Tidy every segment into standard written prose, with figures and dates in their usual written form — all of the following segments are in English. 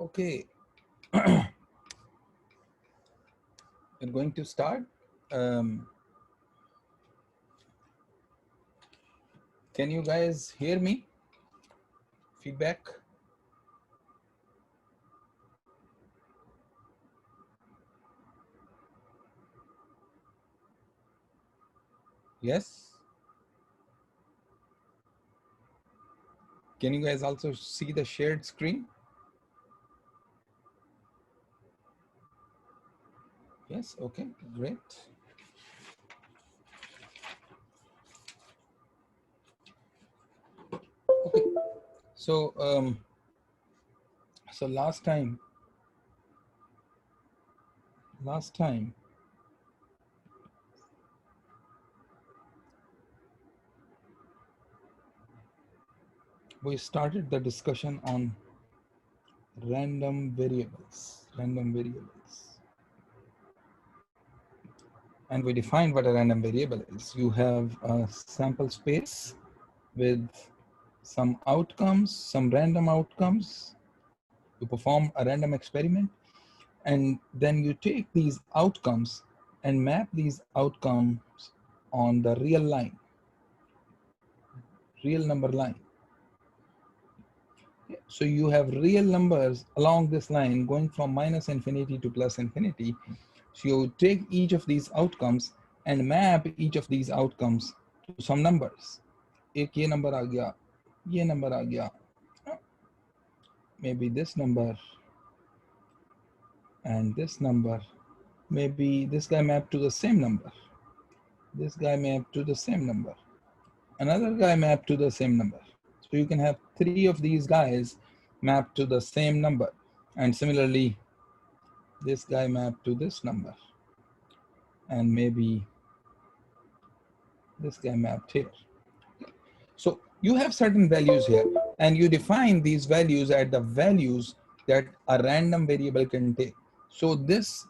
Okay, we're going to start. Can you guys hear me? Feedback? Yes? Can you guys also see the shared screen? Yes, okay, great. Okay, so so last time we started the discussion on random variables, and we defined what a random variable is. You have a sample space with some outcomes, some random outcomes. You perform a random experiment, and then you take these outcomes and map these outcomes on the real line, real number line. So you have real numbers along this line going from minus infinity to plus infinity. So you take each of these outcomes and map each of these outcomes to some numbers. एक ये number आ गया, ये number आ गया, maybe this number and this number. Maybe this guy mapped to the same number. This guy mapped to the same number. Another guy mapped to the same number. So you can have 3 of these guys mapped to the same number. And similarly, this guy mapped to this number. And maybe this guy mapped here. So you have certain values here, and you define these values at the values that a random variable can take. So this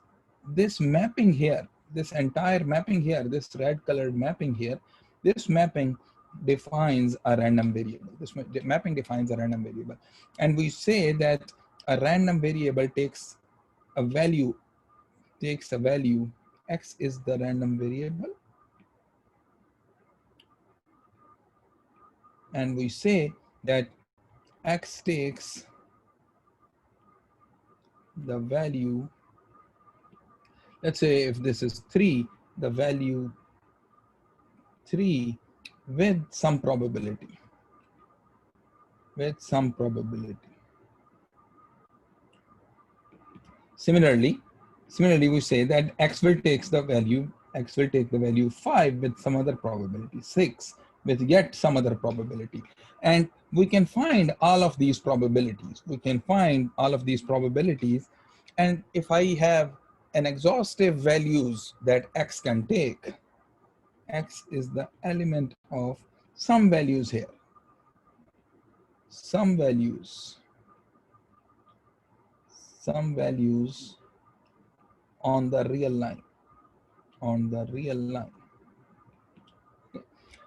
mapping here, this entire mapping here, this red colored mapping here, this mapping defines a random variable. This mapping defines a random variable. And we say that a random variable takes a value, X is the random variable. And we say that X takes the value, let's say if this is 3, the value 3 with some probability. Similarly, we say that X will take the value 5 with some other probability, 6 with yet some other probability. And we can find all of these probabilities. And if I have an exhaustive values that X can take, X is the element of some values here. Some values on the real line.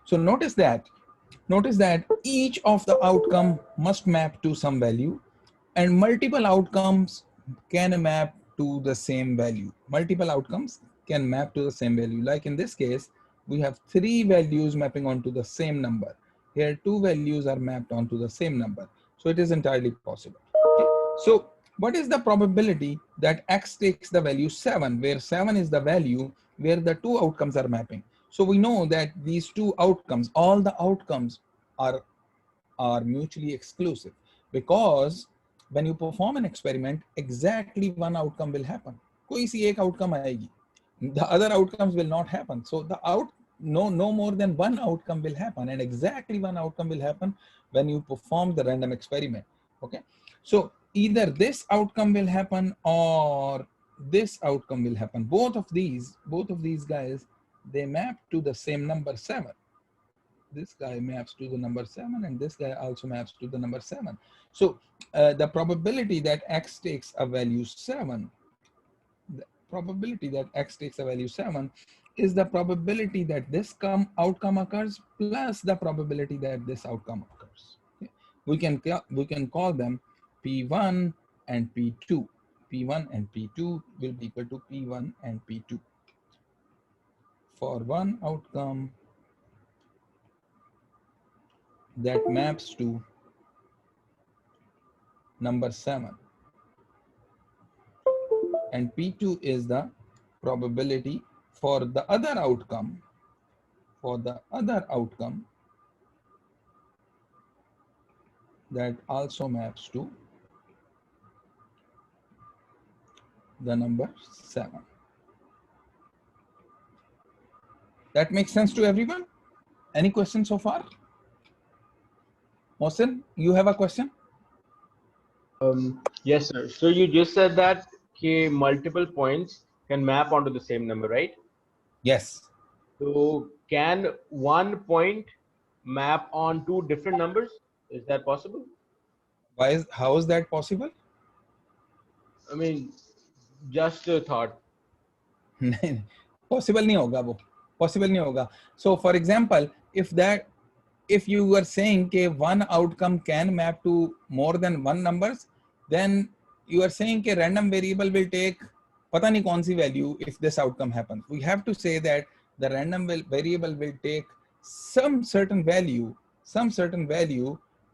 So notice that each of the outcome must map to some value, and multiple outcomes can map to the same value. Like in this case, we have 3 values mapping onto the same number. Here 2 values are mapped onto the same number. So it is entirely possible. Okay. So what is the probability that X takes the value 7, where 7 is the value where the 2 outcomes are mapping? So we know that these 2 outcomes, all the outcomes are mutually exclusive, because when you perform an experiment, exactly one outcome will happen. कोई सी एक outcome आएगी. The other outcomes will not happen. So no more than one outcome will happen, and exactly one outcome will happen when you perform the random experiment. Okay, so either this outcome will happen or this outcome will happen. Both of these guys, they map to the same number 7. This guy maps to the number 7, and this guy also maps to the number 7. So the probability that X takes a value 7, is the probability that this outcome occurs plus the probability that this outcome occurs. Okay. We can call them P1 and P2. P1 and P2 will be equal to P1 and P2. For one outcome that maps to number 7, and P2 is the probability for the other outcome, that also maps to the number 7. That makes sense to everyone? Any questions so far? Mohsin, you have a question? Yes, sir. So you just said that multiple points can map onto the same number, right? Yes. So can one point map on two different numbers? Is that possible? How is that possible? I mean, just a thought. Possible नहीं होगा वो. Possible नहीं होगा. So for example, if you were saying that one outcome can map to more than one numbers, then you are saying that random variable will take पता नहीं कौन सी value if this outcome happens. We have to say that the random variable will take some certain value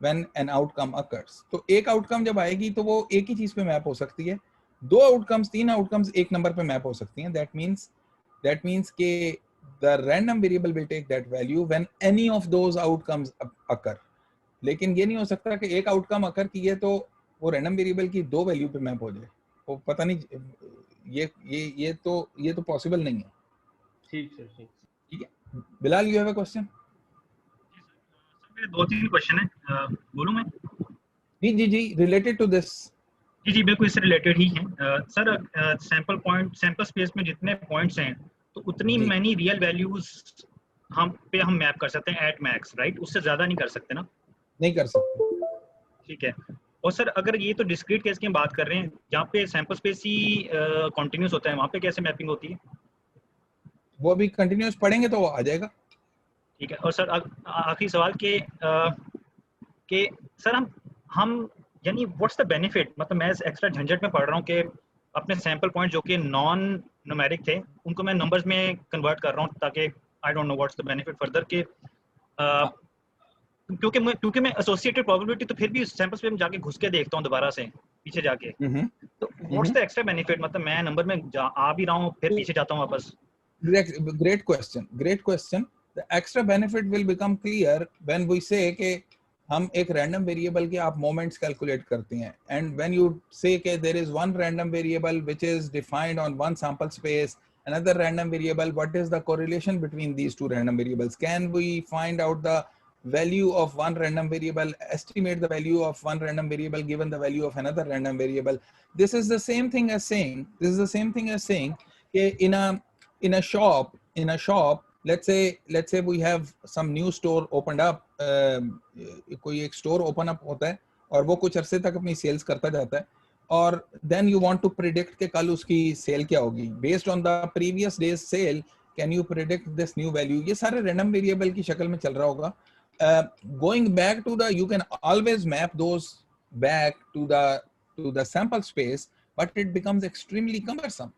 when an outcome occurs. तो एक outcome जब आएगी तो वो एक ही चीज पे मैप हो सकती है. दो outcomes, तीन outcomes एक नंबर पे मैप हो सकती हैं. That means कि the random variable will take that value when any of those outcomes occur. लेकिन ये नहीं हो सकता कि एक outcome occur की है तो वो random variable की दो value पे मैप हो जाए. वो पता नहीं, ये तो possible नहीं है. ठीक सर, ठीक है. Bilal, you have a question? Sir, दो तीन क्वेश्चन है, बोलूं मैं? जी, related to this. जी, बिल्कुल इससे रिलेटेड ही है. सर, सैंपल स्पेस में जितने पॉइंट्स हैं तो उतनी मैनी रियल वैल्यूज हम मैप कर सकते हैं एट मैक्स, राइट? उससे ज्यादा नहीं कर सकते ना? नहीं कर सकते. ठीक है. और सर, अगर ये तो डिस्क्रीट केस की हम बात कर रहे हैं जहाँ पे सैंपल स्पेस ही कंटिन्यूस होता है, वहाँ पे कैसे मैपिंग होती है? वो अभी कंटिन्यूस पढ़ेंगे तो वो आ जाएगा. ठीक है. और सर आखिरी सवाल के सर हम यानी व्हाट्स द बेनिफिट, मतलब मैं एक्स्ट्रा झंझट में पढ़ रहा हूँ कि अपने सैंपल पॉइंट जो कि नॉन न्यूमेरिक थे उनको मैं नंबर्स में कन्वर्ट कर रहा हूँ ताकि आई don't know what's the benefit further के क्योंकि मैं एसोसिएटेड प्रोबेबिलिटी तो फिर भी सैंपल स्पेस में जाके घुस के देखता हूँ दोबारा से पीछे जाके. तो व्हाट्स द एक्स्ट्रा बेनिफिट, मतलब मैं नंबर में आ भी रहा हूँ फिर पीछे जाता हूँ वापस. Great question. The extra benefit will become clear when we say कि हम एक random variable के आप moments calculate करते हैं, and when you say कि there is one random variable which is defined on one sample space, another random variable, what is the correlation between these two random variables? Can we find out the value of one random variable, estimate the value of one random variable given the value of another random variable? This is the same thing as saying कि in a shop, let's say we have some new store opened up, कोई एक store open up होता है और वो कुछ अरसे तक अपनी sales करता जाता है, और then you want to predict कि कल उसकी sale क्या होगी based on the previous day's sale. Can you predict this new value? ये सारे random variable की शक्ल में चल रहा होगा. Going back to you can always map those back to the sample space, but it becomes extremely cumbersome.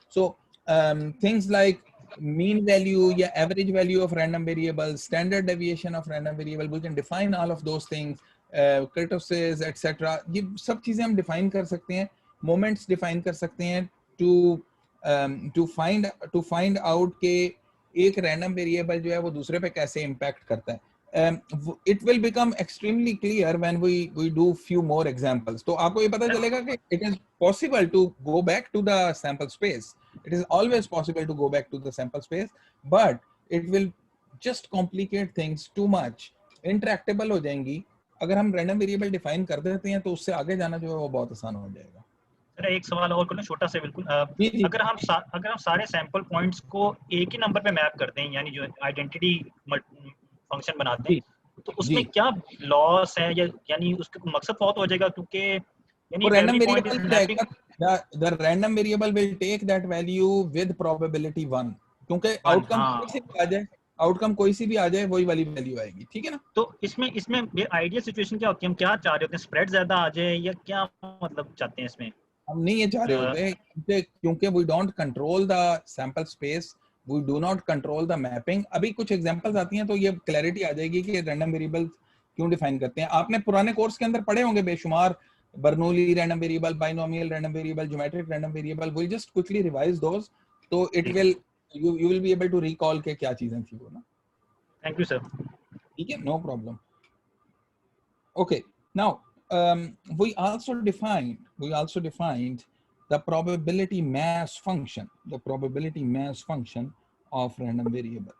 So things like mean value, yeah, average value of random variables, standard deviation of random variable, we can define all of those things, kurtosis, etc. ये सब चीजें हम define कर सकते हैं, moments define कर सकते हैं to find out कि एक random variable जो है वो दूसरे पे कैसे impact करता है. It will become extremely clear when we do few more examples. तो आपको ये पता चलेगा कि it is possible to go back to the sample space. It is always possible to go back to the sample space, but it will just complicate things too much. Interactable हो जाएंगी. अगर हम random variable define कर देते हैं तो उससे आगे जाना जो है वो बहुत आसान हो जाएगा. सर, एक सवाल और करूँ छोटा सा बिल्कुल. अगर हम सारे सैंपल पॉइंट्स को एक ही नंबर पे मैप करते हैं, यानी जो आइडेंटिटी फंक्शन बनाते हैं, तो उसमें क्या लॉस है, यानी उसका मकसद बहुत हो जाएगा क्योंकि यानी random variable the random variable will take that value with probability 1 क्योंकि आउटकम से आ जाए आउटकम कोई सी भी आ जाए वही वाली वैल्यू आएगी, ठीक है ना। तो इसमें इसमें ये आइडियल सिचुएशन क्या होती है, हम क्या चाह रहे होते हैं, स्प्रेड ज्यादा आ जाए या क्या मतलब चाहते हैं इसमें? हम नहीं ये चाह रहे होते क्योंकि we don't control the sample space, we do not control the mapping. अभी कुछ एग्जांपल्स आती हैं तो ये क्लैरिटी आ जाएगी कि रैंडम वेरिएबल क्यों डिफाइन करते हैं। आपने पुराने कोर्स के अंदर पढ़े होंगे बेशुमार, Bernoulli random variable, binomial random variable, geometric random variable. Will just quickly revise those, तो it will you will be able to recall के क्या चीजें थी वो ना। Thank you sir. ठीक है, no problem. Okay, now we also defined the probability mass function, of random variable.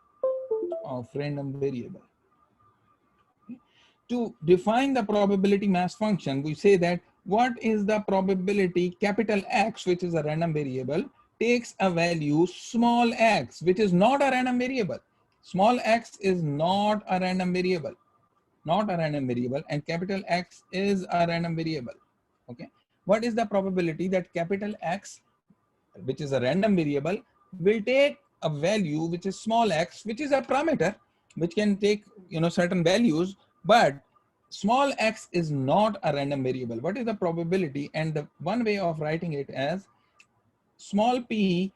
To define the probability mass function, we say that what is the probability capital X, which is a random variable, takes a value small x, which is not a random variable. Small x is not a random variable, and capital X is a random variable. Okay, what is the probability that capital X, which is a random variable, will take a value which is small x, which is a parameter which can take certain values, but small x is not a random variable. What is the probability? And the one way of writing it as small p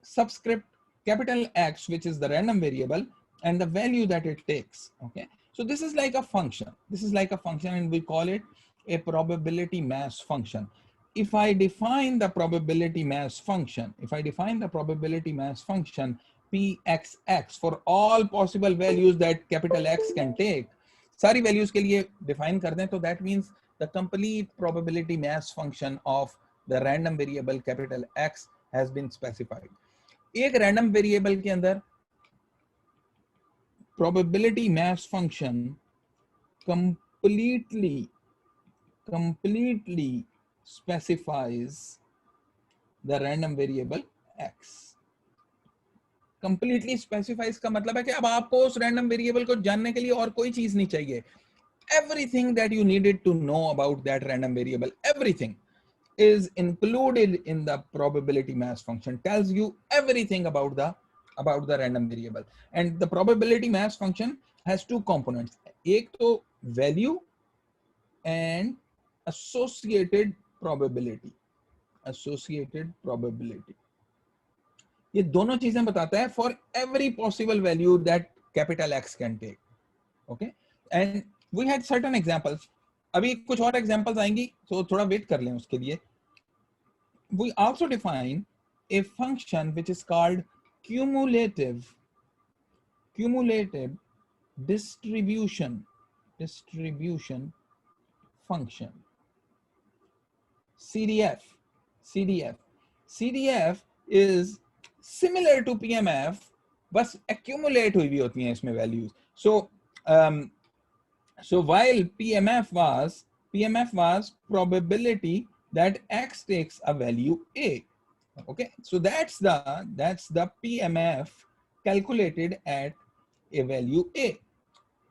subscript capital X, which is the random variable, and the value that it takes. Okay, so this is like a function. And we call it a probability mass function. If I define the probability mass function, pxx for all possible values that capital X can take, सारी values के लिए define कर दें, तो that means the complete probability mass function of the random variable capital X has been specified. एक random variable के अंदर probability mass function completely specifies the random variable x. completely specifies का मतलब है कि अब आपको उस रैंडम वेरिएबल को जानने के लिए और कोई चीज नहीं चाहिए. Everything that you needed to know about that random variable, everything is included in the probability mass function, tells you everything about the random variable. And the probability mass function has two components, एक तो value and associated probability. ये दोनों चीजें बताता है for every possible value that capital X can take. Okay, and we had certain examples. अभी कुछ और examples आएंगी, तो थोड़ा wait कर लें उसके लिए. We also define a function which is called cumulative distribution function, CDF. CDF is similar to PMF, बस accumulate हुई भी होती हैं इसमें values. So while PMF was probability that X takes a value A. Okay, so that's the PMF calculated at a value A.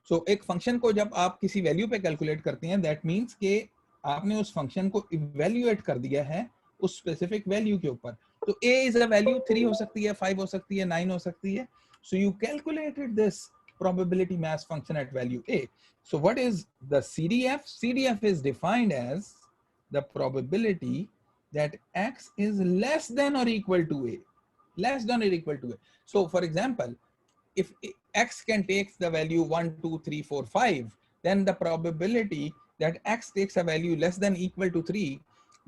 So एक function को जब आप किसी value पे calculate करते हैं, that means कि आपने उस function को evaluate कर दिया है उस specific value के ऊपर. तो A is a value 3 हो सकती है, 5 हो सकती है, 9 हो सकती है. So you calculated this probability mass function at value A. So what is the CDF? CDF is defined as the probability that X is less than or equal to A. So for example, if X can take the value 1, 2, 3, 4, 5, then the probability that X takes a value less than equal to 3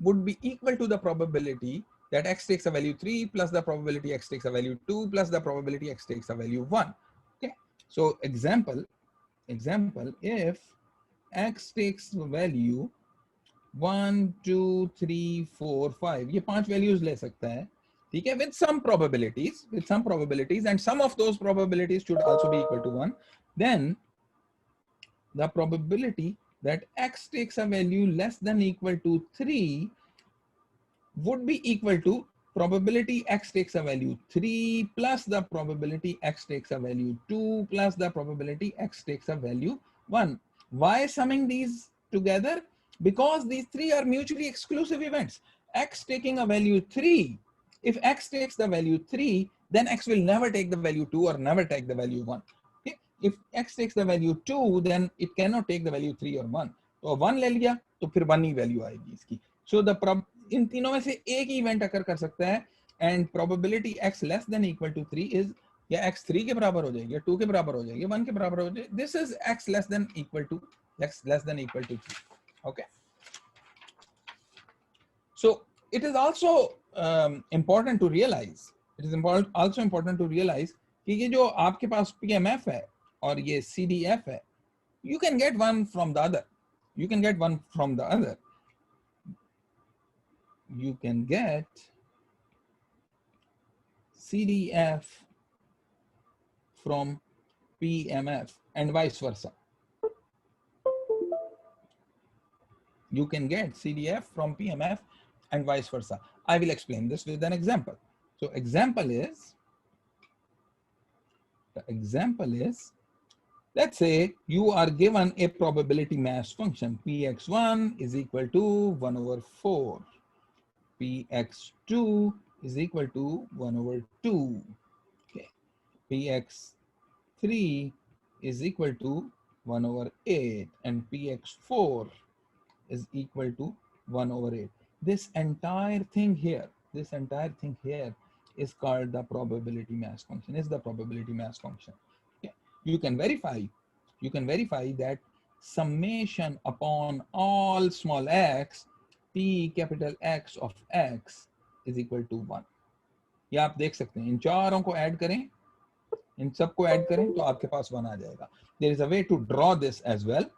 would be equal to the probability that X takes a value 3 plus the probability X takes a value 2 plus the probability X takes a value 1. Okay. So example, if X takes value 1, 2, 3, 4, 5, ये 5 values ले सकता है, ठीक है, with some probabilities, and some of those probabilities should also be equal to 1. Then the probability that X takes a value less than equal to 3 would be equal to probability X takes a value 3 plus the probability X takes a value 2 plus the probability X takes a value 1. Why summing these together? Because these three are mutually exclusive events. X taking a value 3, if X takes the value 3, then x will never take the value 2 or never take the value 1. Okay? If x takes the value 2, then it cannot take the value 3 or 1. तो 1 ले लिया तो फिर 1 ही value आएगी इसकी. So the इन तीनों में से एक ही इवेंट अकर कर सकता है, and probability x less than equal to 3 is या x 3 के बराबर हो जाएगी, या 2 के बराबर हो जाएगी, 1 के बराबर हो जाएगी. This is x less than equal to 3. Okay. So it is also important to realize. It is also important to realize कि ये जो आपके पास PMF है और ये CDF है, you can get one from the other. You can get one from the other. You can get CDF from PMF and vice versa. You can get CDF from PMF and vice versa. I will explain this with an example. So the example is, let's say you are given a probability mass function. Px1 is equal to 1 over 4. Px2 is equal to 1 over 2. Okay. Px3 is equal to 1 over 8, and Px4 is equal to 1 over 8. This entire thing here is called the probability mass function. Okay. You can verify that summation upon all small x, P capital X of x is equal to 1. ये आप देख सकते हैं, इन चारों को add करें, इन सबको add करें तो आपके पास 1 आ जाएगा. There is a way to draw this as well.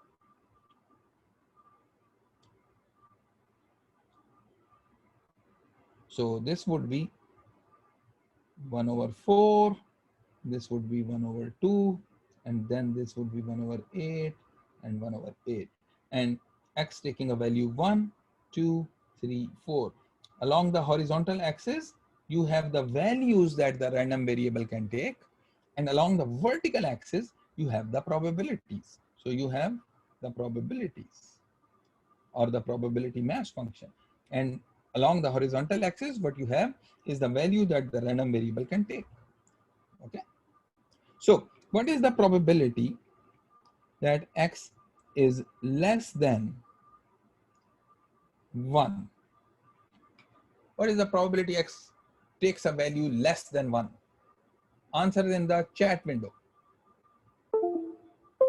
So this would be 1 over 4, this would be 1 over 2, and then this would be 1 over 8 and 1 over 8. And x taking a value 1, 2, 3, 4. Along the horizontal axis, you have the values that the random variable can take. And along the vertical axis, you have the probabilities. So you have the probabilities or the probability mass function. And along the horizontal axis, what you have is the value that the random variable can take. Okay. So what is the probability that x is less than 1? What is the probability x takes a value less than 1? Answer in the chat window.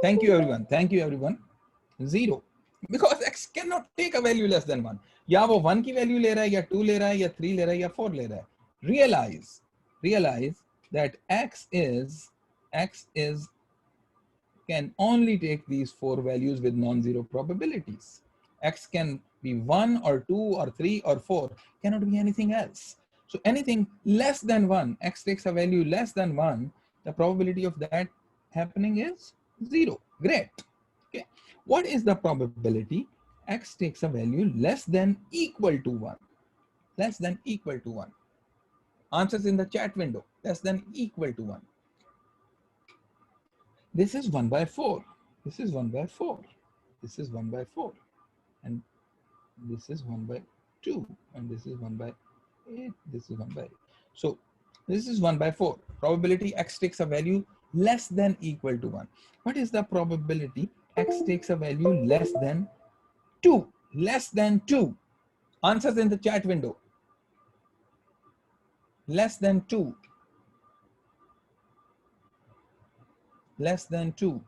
Thank you everyone. 0. Because x cannot take a value less than 1. या वो 1 की value ले रहा है, या 2 ले रहा है, या 3 ले रहा है, या 4 ले रहा है. Realize that x can only take these 4 values with non-zero probabilities. X can be 1 or 2 or 3 or 4, cannot be anything else. So anything less than 1, x takes a value less than 1, the probability of that happening is 0. Great. Okay. What is the probability x takes a value less than equal to 1? Less than equal to 1. Answers in the chat window. Less than equal to 1. This is 1 by 4. This is 1 by 4. This is 1 by 4. And this is 1 by 2. And this is 1 by 8. This is 1 by 8. So this is 1 by 4. Probability x takes a value less than equal to 1. What is the probability x takes a value less than 2? Less than 2. Answers in the chat window. Less than 2. Less than 2.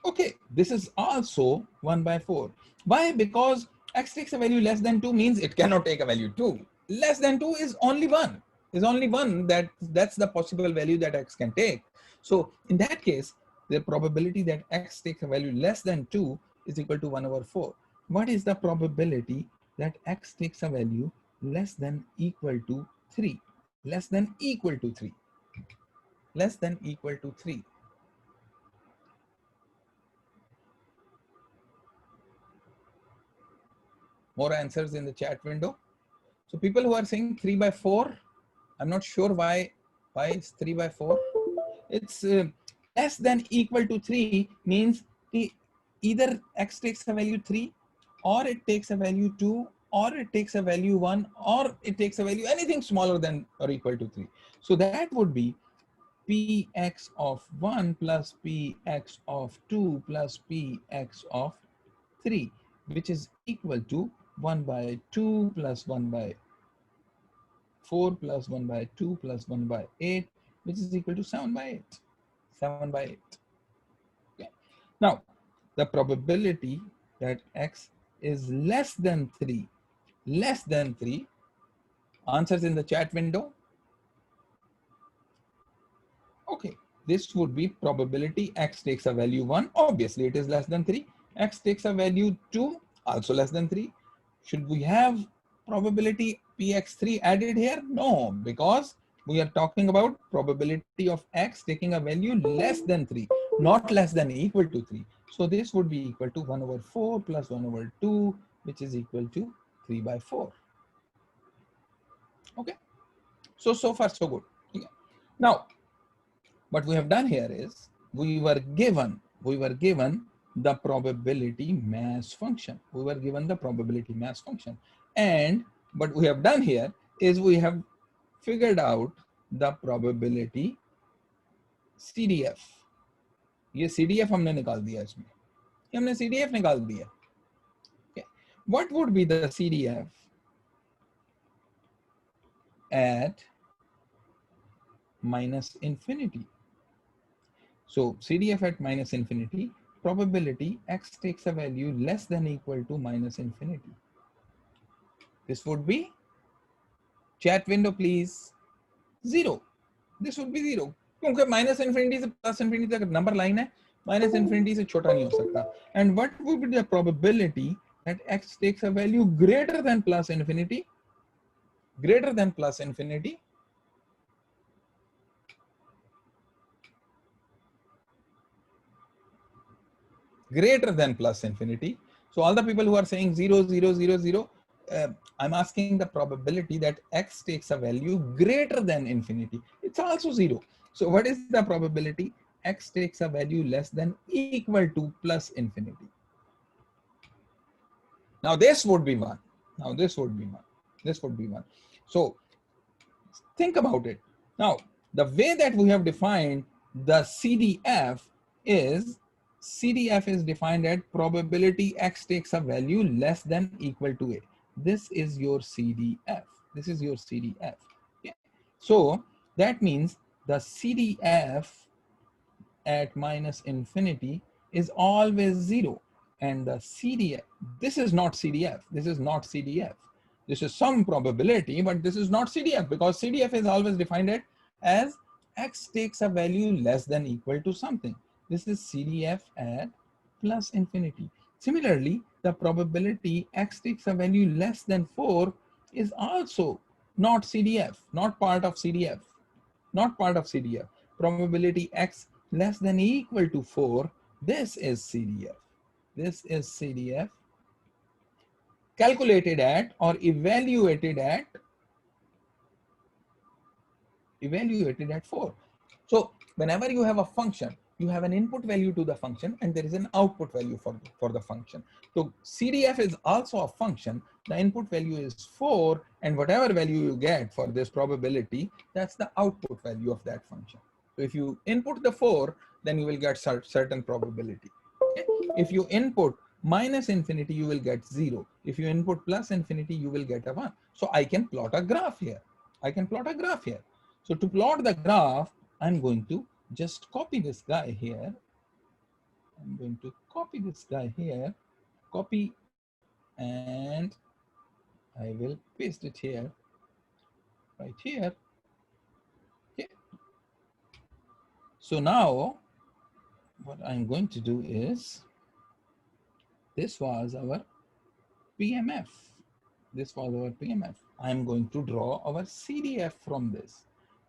Okay, this is also 1 by 4. Why? Because x takes a value less than 2 means it cannot take a value 2. Less than 2 is only 1. Is only 1. That's the possible value that x can take. So in that case, the probability that x takes a value less than 2 is equal to 1 over 4. What is the probability that x takes a value less than equal to 3? Less than equal to 3. Less than equal to 3. More answers in the chat window. So people who are saying 3 by 4, I'm not sure why it's 3 by 4. It's less than equal to 3 means either x takes a value 3 or it takes a value 2 or it takes a value 1, or it takes a value anything smaller than or equal to 3. So that would be px of 1 plus px of 2 plus px of 3, which is equal to 1 by 2 plus 1 by 4 plus 1 by 2 plus 1 by 8, which is equal to 7 by 8. 7 by 8. Okay. Now, the probability that x is less than 3, answers in the chat window. Okay, this would be probability x takes a value 1, obviously it is less than 3. X takes a value 2, also less than 3. Should we have probability px3 added here? No, because we are talking about probability of x taking a value less than 3, not less than equal to 3. So this would be equal to 1 over 4 plus 1 over 2, which is equal to 3 by 4. Okay, so far so good. Okay. Now, what we have done here is we were given the probability mass function. We were given the probability mass function. And what we have done here is we have figured out the probability CDF. ये CDF हमने निकाल दिया इसमें. ये हमने CDF निकाल दिया. Okay. What would be the CDF at minus infinity? So CDF at minus infinity, probability x takes a value less than equal to minus infinity. This would be, chat window please, 0. This would be 0. क्योंकि minus infinity से plus infinity तक number line है, minus infinity से छोटा नहीं हो सकता. And what would be the probability that x takes a value greater than plus infinity? Greater than plus infinity. Greater than plus infinity. So all the people who are saying 0, 0, 0, 0, I'm asking the probability that x takes a value greater than infinity. It's also 0. So what is the probability? X takes a value less than equal to plus infinity. Now this would be 1. Now this would be 1. This would be 1. So think about it. Now the way that we have defined the CDF is defined at probability x takes a value less than equal to a. This is your CDF. This is your CDF. Okay. So that means the CDF at minus infinity is always 0. And the CDF, this is not CDF. This is not CDF. This is some probability, but this is not CDF because CDF is always defined as x takes a value less than equal to something. This is CDF at plus infinity. Similarly, the probability x takes a value less than 4 is also not CDF, not part of CDF, not part of CDF. Probability x less than equal to 4, this is CDF. This is CDF calculated at or evaluated at 4. So whenever you have a function, you have an input value to the function and there is an output value for the function. So CDF is also a function. The input value is 4 and whatever value you get for this probability, that's the output value of that function. So if you input the 4, then you will get certain probability. Okay? If you input minus infinity, you will get 0. If you input plus infinity, you will get a 1. So I can plot a graph here. I can plot a graph here. So to plot the graph, I'm going to just copy this guy here. I'm going to copy this guy here, copy, and I will paste it here, right here. Okay. So now what I'm going to do is, this was our PMF. This was our PMF. I'm going to draw our CDF from this.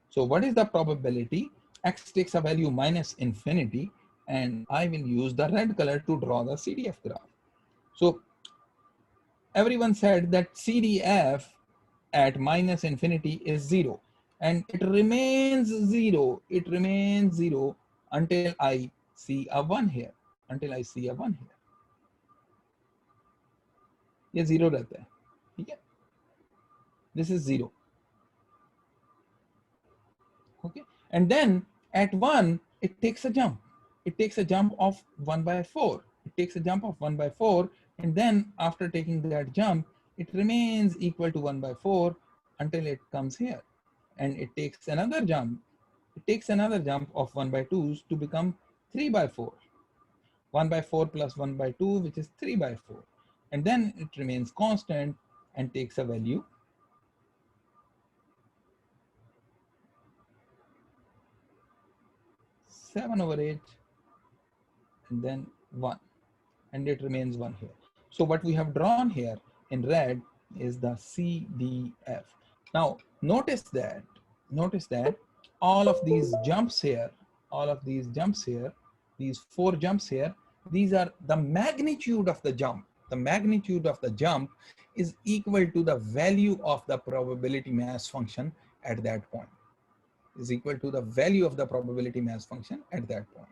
So what is the probability? X takes a value minus infinity, and I will use the red color to draw the CDF graph. So everyone said that CDF at minus infinity is 0, and it remains 0. It remains 0 until I see a 1 here. Until I see a 1 here. ये 0 रहता है. This is 0. Okay, and then at 1 it takes a jump. It takes a jump of 1 by 4. It takes a jump of 1 by 4, and then after taking that jump it remains equal to 1 by 4 until it comes here, and it takes another jump. It takes another jump of 1 by 2s to become 3 by 4. 1 by 4 plus 1 by 2, which is 3 by 4, and then it remains constant and takes a value 7/8, and then 1, and it remains 1 here. So what we have drawn here in red is the CDF. Now notice that all of these jumps here, these 4 jumps here, these are the magnitude of the jump. The magnitude of the jump is equal to the value of the probability mass function at that point. Is equal to the value of the probability mass function at that point.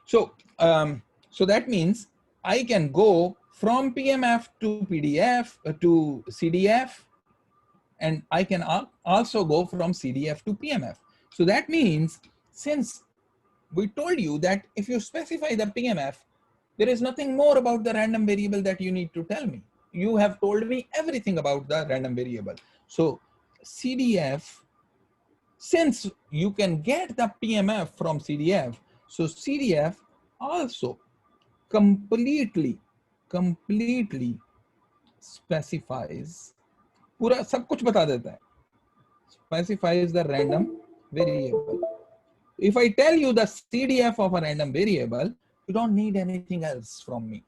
So, so that means I can go from PMF to PDF to CDF, and I can also go from CDF to PMF. So that means, since we told you that if you specify the PMF, there is nothing more about the random variable that you need to tell me. You have told me everything about the random variable. So CDF, since you can get the PMF from CDF, so CDF also completely specifies, पूरा सब कुछ बता देता है, specifies the random variable. If I tell you the CDF of a random variable, you don't need anything else from me.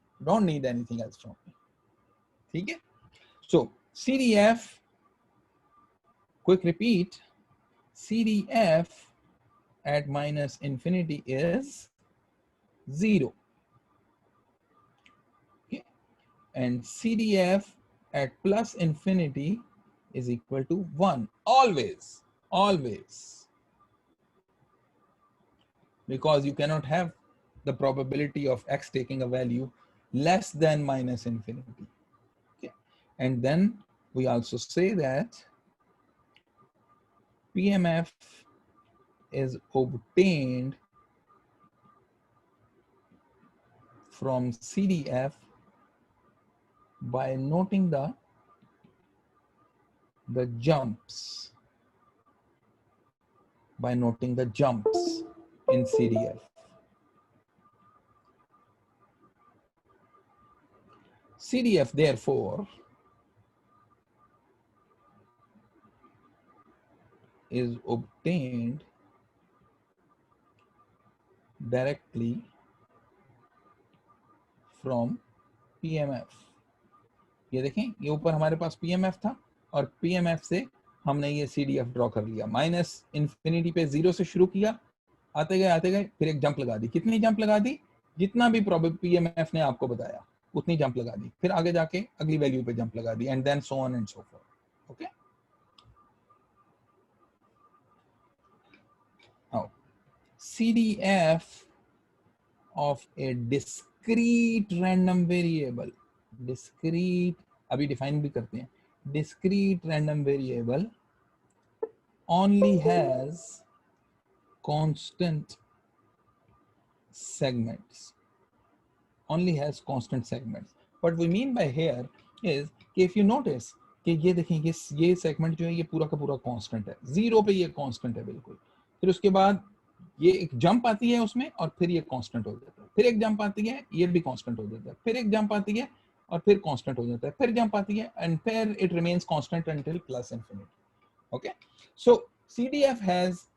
ठीक है? So CDF, quick repeat, CDF at minus infinity is 0. Okay. And CDF at plus infinity is equal to 1. Always. Because you cannot have the probability of x taking a value less than minus infinity. Okay. And then we also say that PMF is obtained from CDF by noting the jumps, in CDF. CDF therefore is obtained directly from PMF. ये देखें, ये ऊपर हमारे पास PMF था और PMF से हमने ये CDF ड्रॉ कर लिया. माइनस इन्फिनिटी पे 0 से शुरू किया, आते गए फिर एक जंप लगा दी. कितनी जंप लगा दी? जितना भी PMF ने आपको बताया उतनी जंप लगा दी. फिर आगे जाके अगली वैल्यू पे जंप लगा दी, and then so on and so forth. Okay. Now CDF of a discrete random variable, discrete, अभी डिफाइन भी करते हैं, discrete random variable only has constant segments. What we mean by here is कि if you notice कि ये देखें, ये segment जो है ये पूरा का पूरा कांस्टेंट है. 0 पे ये कांस्टेंट है बिल्कुल. फिर उसके बाद ये एक जंप आती है उसमें और फिर ये कांस्टेंट हो जाता है. फिर एक जंप आती है, ये भी कांस्टेंट हो जाता है. फिर एक जंप आती है और फिर कांस्टेंट हो जाता है. फिर जंप आती है एंड फिर it remains constant until plus infinity. Okay, so CDF has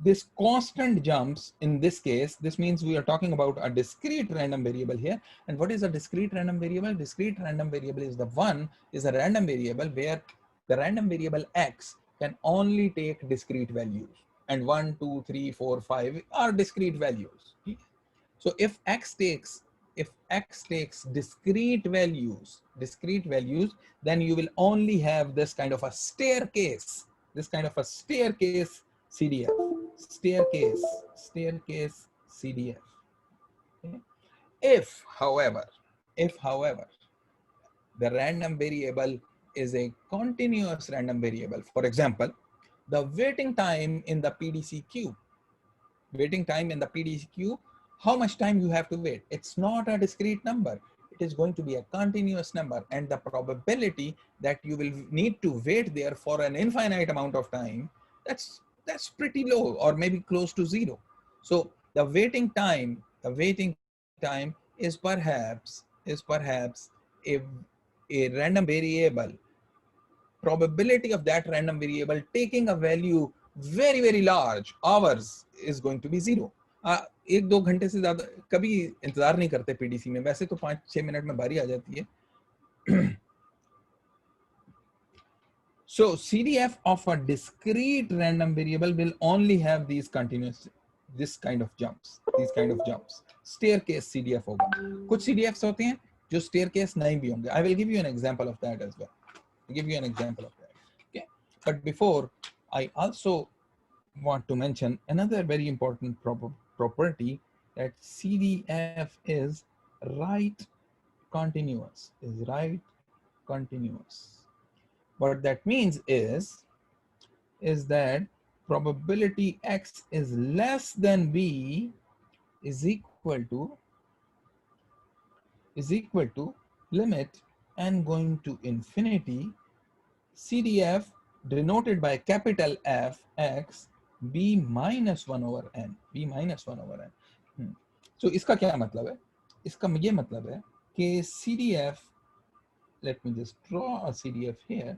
this constant jumps. In this case, this means we are talking about a discrete random variable here. And what is a discrete random variable? Discrete random variable is a random variable where the random variable x can only take discrete values, and 1, 2, 3, 4, 5 are discrete values. So if x takes discrete values, then you will only have this kind of a staircase CDF, staircase CDF. Okay? If however the random variable is a continuous random variable. For example, the waiting time in the PDC queue. Waiting time in the PDC queue, how much time you have to wait? It's not a discrete number. It is going to be a continuous number, and the probability that you will need to wait there for an infinite amount of time, that's pretty low, or maybe close to zero. So the waiting time is perhaps a random variable. Probability of that random variable taking a value very very large, hours, is going to be zero. एक दो घंटे से ज्यादा कभी इंतजार नहीं करते PDC में, वैसे तो 5-6 मिनट में बारी आ जाती है. So CDF of a discrete random variable will only have these continuous, this kind of jumps. Staircase CDF होगा. कुछ CDFs होते हैं जो staircase नहीं भी होंगे. I will give you an example of that as well. Okay. But before, I also want to mention another very important property, that CDF is right continuous. What that means is that probability X is less than B is equal to limit n going to infinity CDF denoted by capital F X B minus 1 over n. So इसका क्या मतलब है? इसका ये मतलब है कि CDF, let me just draw a CDF here.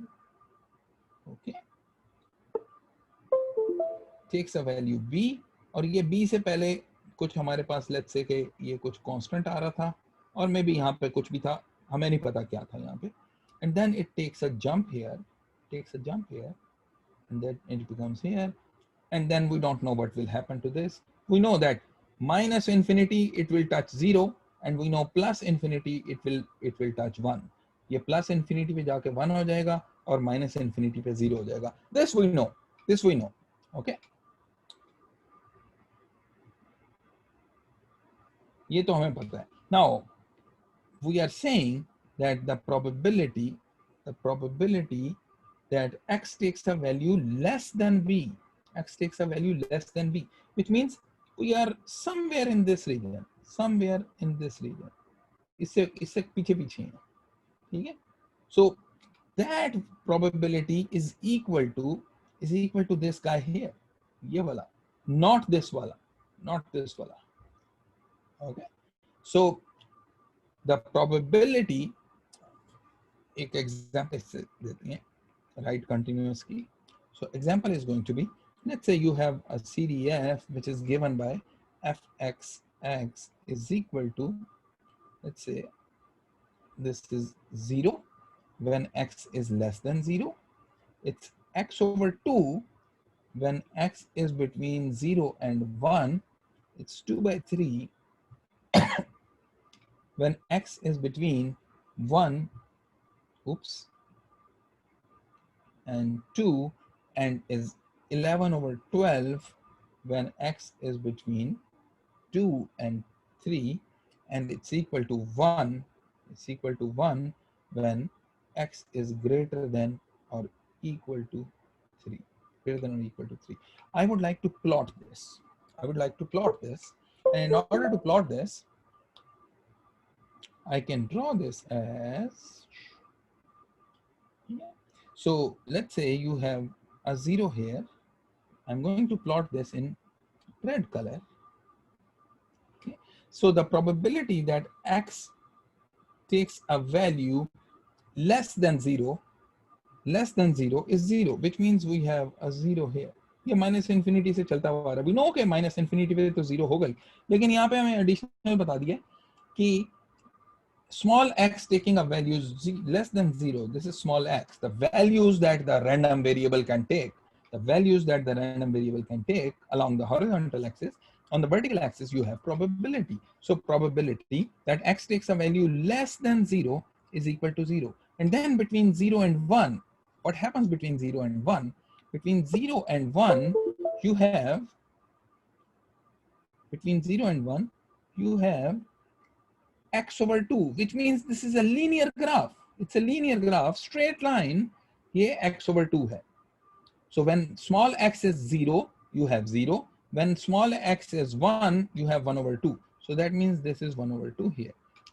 Okay, takes a value B, और ये B से पहले कुछ हमारे पास, let's say कि ये कुछ constant आ रहा था, और मे भी यहाँ पे कुछ भी था, हमें नहीं पता क्या था यहाँ पे, and then it takes a jump here, and then it becomes here, and then we don't know what will happen to this. We know that minus infinity it will touch 0, and we know plus infinity it will touch 1. ये plus infinity पे जाके 1 हो जाएगा और minus infinity पे 0 हो जाएगा. This we know. Okay, ये तो हमें पता है. Now we are saying that the probability that X takes a value less than B, which means we are somewhere in this region. इससे पीछे हैं, ठीक है? So that probability is equal to this guy here, ये वाला, not this वाला. Okay, so the probability, एक example से देते हैं, right continuous की. So example is going to be, let's say you have a CDF which is given by fxx is equal to, let's say this is 0 when x is less than 0. It's x over 2 when x is between 0 and 1. It's 2 by 3 when x is between 1 and 2, and is 11 over 12 when x is between 2 and 3, and it's equal to 1 when x is greater than or equal to 3. I would like to plot this. And in order to plot this, I can draw this as, so let's say you have a 0 here. I'm going to plot this in red color. Okay. So the probability that X takes a value less than 0 is 0, which means we have a 0 here. ये minus infinity से चलता हुआ आ रहा है. We know कि minus infinity पे तो 0 होगा ही, लेकिन यहाँ पे हमें एडिशनल बता दिया कि small x taking a value less than 0, this is small x, the values that the random variable can take, along the horizontal axis. On the vertical axis, you have probability. So probability that x takes a value less than 0 is equal to 0. And then between 0 and 1, what happens between 0 and 1? Between 0 and 1, you have x over 2, which means this is a linear graph. It's a linear graph, straight line. ये x over 2 है. So when small x is 0, you have 0. When small x is 1, you have 1 over 2. So that means this is 1 over 2 here.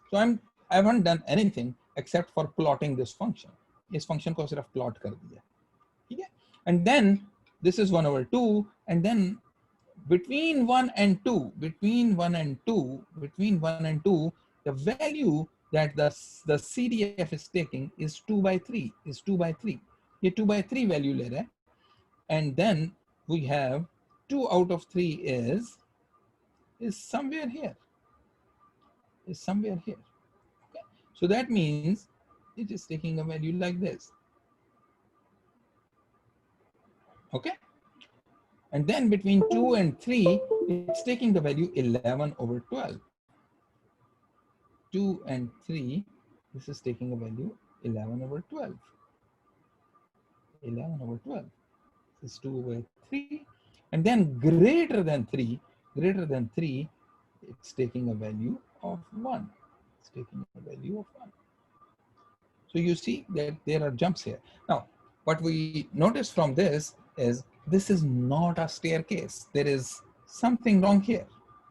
So I haven't done anything except for plotting this function. इस function को सिर्फ plot कर दिया. ठीक है? And then this is 1 over 2, and then between 1 and 2, between 1 and 2, the value that the CDF is taking is 2 by 3, is 2 by 3. ये 2 by 3 value ले रहा है. And then we have 2 out of 3 is somewhere here, is somewhere here. Okay? So that means it is taking a value like this. Okay? And then between 2 and 3, it's taking the value 11 over 12. 2 and 3, this is taking a value 11 over 12. 11 over 12. This is 2 over 3. And then greater than 3, it's taking a value of 1. It's taking a value of 1. So you see that there are jumps here. Now, what we notice from this is not a staircase. There is something wrong here.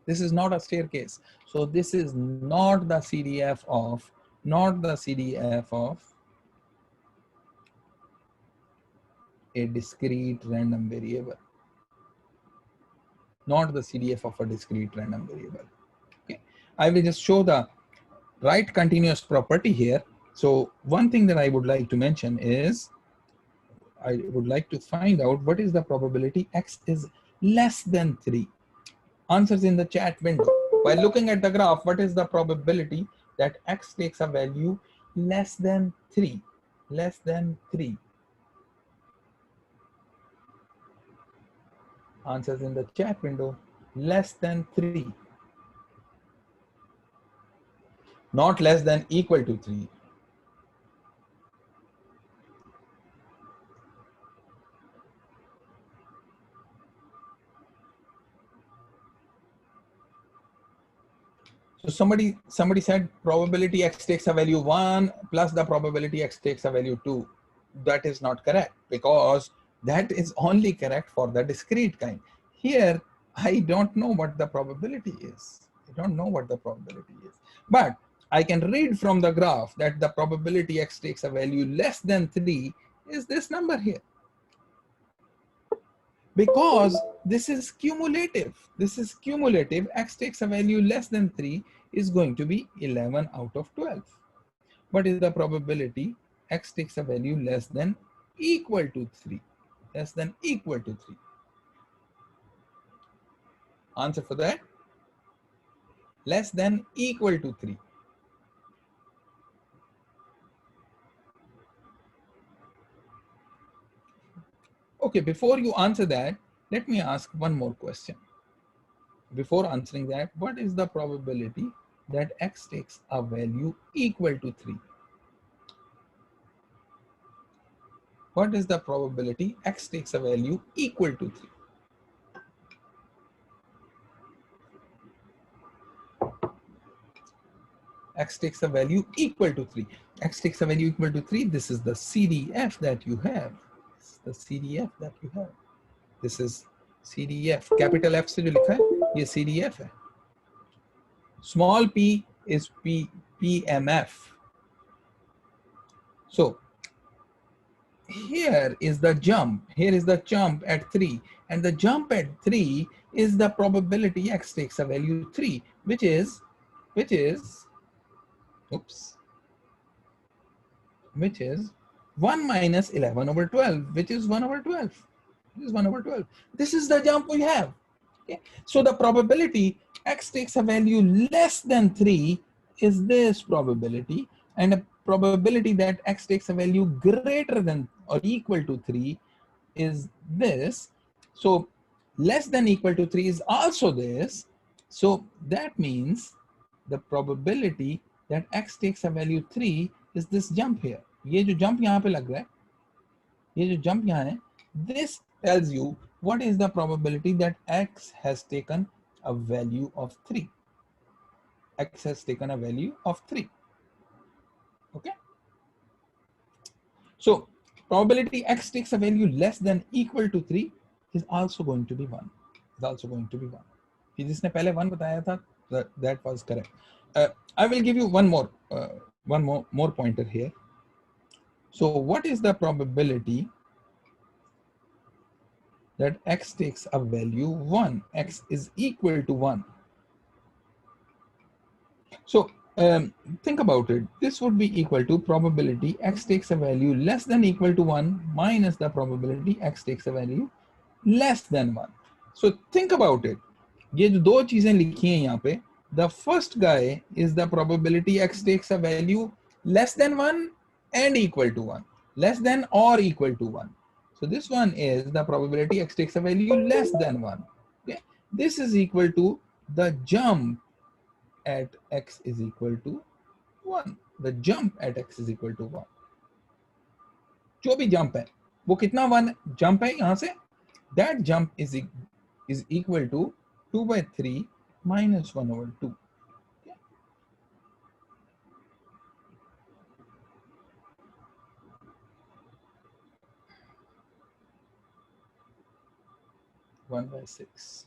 This is not a staircase. So this is not the CDF of, a discrete random variable. Not the CDF of a discrete random variable. Okay. I will just show the right continuous property here. So one thing that I would like to mention is, I would like to find out what is the probability x is less than 3. Answers in the chat window. By looking at the graph, what is the probability that x takes a value less than 3? Less than 3. Answers in the chat window. Less than 3. Not less than equal to 3. So somebody said probability x takes a value 1 plus the probability x takes a value 2. That is not correct, because that is only correct for the discrete kind. Here, I don't know what the probability is. I don't know what the probability is. But I can read from the graph that the probability x takes a value less than 3 is this number here. Because this is cumulative. This is cumulative. X takes a value less than 3 is going to be 11 out of 12. What is the probability x takes a value less than equal to 3? Less than equal to 3. Answer for that? Less than equal to 3. Okay, before you answer that, let me ask one more question. Before answering that, what is the probability that x takes a value equal to 3? What is the probability x takes a value equal to 3? X takes a value equal to 3. X takes a value equal to 3. This is the CDF that you have. This is the CDF that you have. This is CDF. Capital F से जो लिखा है, ये CDF है. Small p is PMF. So here is the jump. Here is the jump at 3, and the jump at 3 is the probability x takes a value 3, which is 1 minus 11 over 12, which is 1 over 12. This is 1 over 12. This is the jump we have. Okay. So the probability x takes a value less than 3 is this probability, and a probability that x takes a value greater than or equal to 3 is this. So less than equal to 3 is also this. So that means the probability that x takes a value 3 is this jump here. ये जो jump यहाँ पे लग रहा है, ये जो jump यहाँ है, this tells you what is the probability that x has taken a value of 3. X has taken a value of 3. Okay. So probability x takes a value less than equal to 3 is also going to be 1. Is also going to be 1. कि जिसने पहले 1 बताया था, that was correct. I will give you one more pointer here. So what is the probability that x takes a value 1? X is equal to 1. So think about it. This would be equal to probability x takes a value less than equal to 1 minus the probability x takes a value less than 1. So think about it. ये जो दो चीजें लिखी हैं यहाँ पे, the first guy is the probability x takes a value less than 1 and equal to 1, less than or equal to 1. So this one is the probability x takes a value less than 1. Okay, this is equal to the jump at x is equal to 1. The jump at x is equal to 1. जो भी jump है वो कितना 1 jump है यहाँ से, that jump is equal to 2/3 minus 1/2. Okay. 1/6.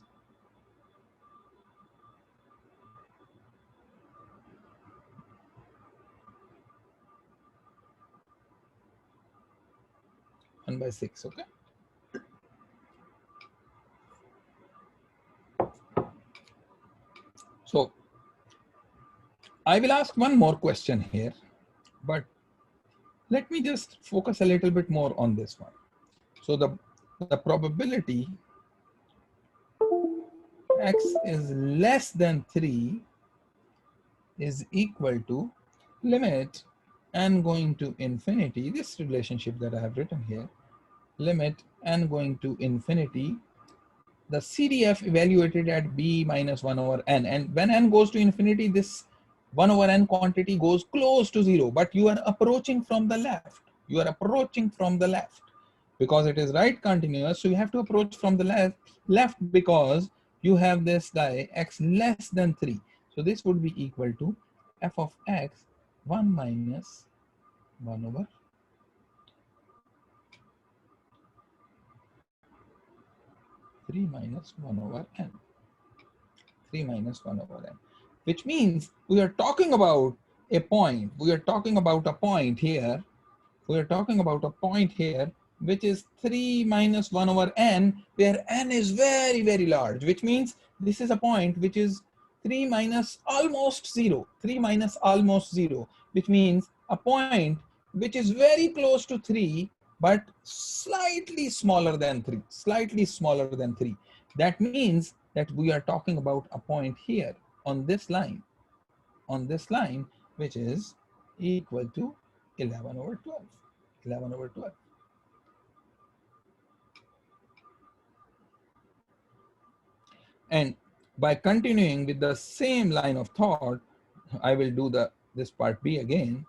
One by 6, okay. So I will ask one more question here, but let me just focus a little bit more on this one. So the probability x is less than 3 is equal to limit n going to infinity, this relationship that I have written here, limit n going to infinity, the CDF evaluated at b minus 1 over n. And when n goes to infinity, this 1 over n quantity goes close to 0, but you are approaching from the left. You are approaching from the left because it is right continuous. So you have to approach from the left because you have this guy x less than 3. So this would be equal to f of x 1 minus 1 over 3 minus 1 over n. 3 minus 1 over n. Which means we are talking about a point. We are talking about a point here. We are talking about a point here which is 3 minus 1 over n, where n is very, very large, which means this is a point which is 3 minus almost 0, 3 minus almost 0, which means a point which is very close to 3, but slightly smaller than 3, slightly smaller than 3. That means that we are talking about a point here on this line, which is equal to 11 over 12, 11 over 12. And by continuing with the same line of thought, I will do this part B again.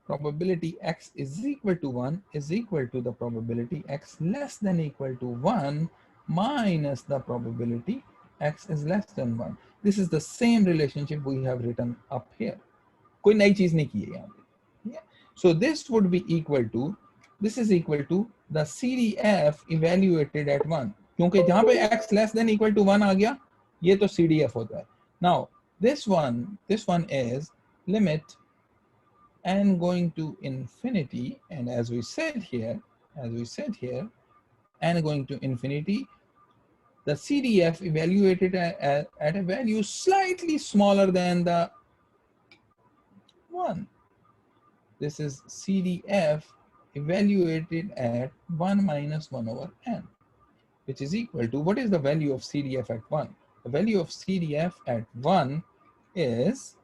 Probability x is equal to 1 is equal to the probability x less than equal to 1 minus the probability x is less than 1. This is the same relationship we have written up here. कोई नई चीज नहीं की है यहाँ पे. So this would be equal to, this is equal to the CDF evaluated at 1. क्योंकि जहां पे x less than equal to 1 आ गया, ये तो CDF होता है. Now this one is limit n going to infinity, and as we said here, n going to infinity, the CDF evaluated at a value slightly smaller than the 1. This is CDF evaluated at 1 minus 1 over n, which is equal to, what is the value of CDF at 1? The value of CDF at 1 is,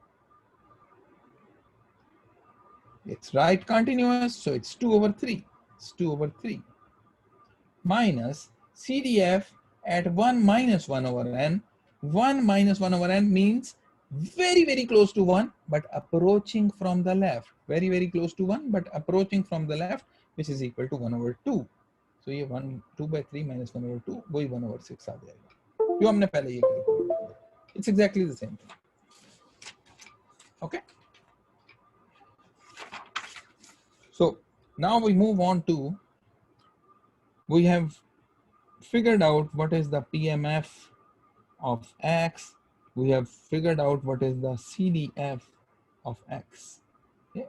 it's right continuous, so it's 2 over 3. It's 2 over 3. Minus CDF at 1 minus 1 over n. 1 minus 1 over n means very, very close to 1, but approaching from the left. Very, very close to 1, but approaching from the left, which is equal to 1 over 2. So ये 2/3 minus 1 over 2, वही 1 over 6 आ जाएगा. जो हमने पहले ये किया. It's exactly the same thing. Okay. So Now we move on to, we have figured out what is the PMF of X. We have figured out what is the CDF of X. Okay.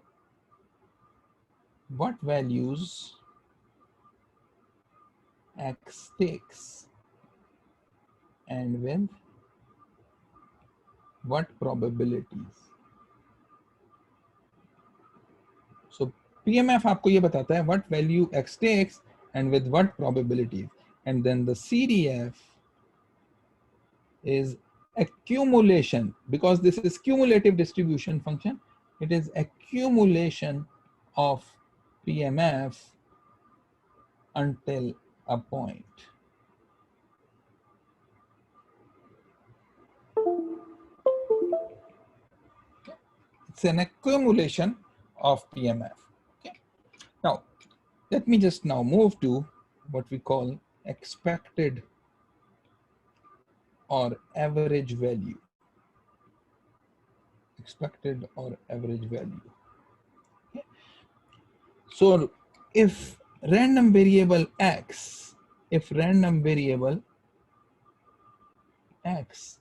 What values X takes and with what probabilities. So PMF आपको ये बताता है what value X takes and with what probabilities. And then the CDF is accumulation, because this is cumulative distribution function. It is accumulation of PMF until a point. It's an accumulation of PMF. Okay. Now, let me just now move to what we call expected or average value. Expected or average value. Okay. So if random variable X, if random variable X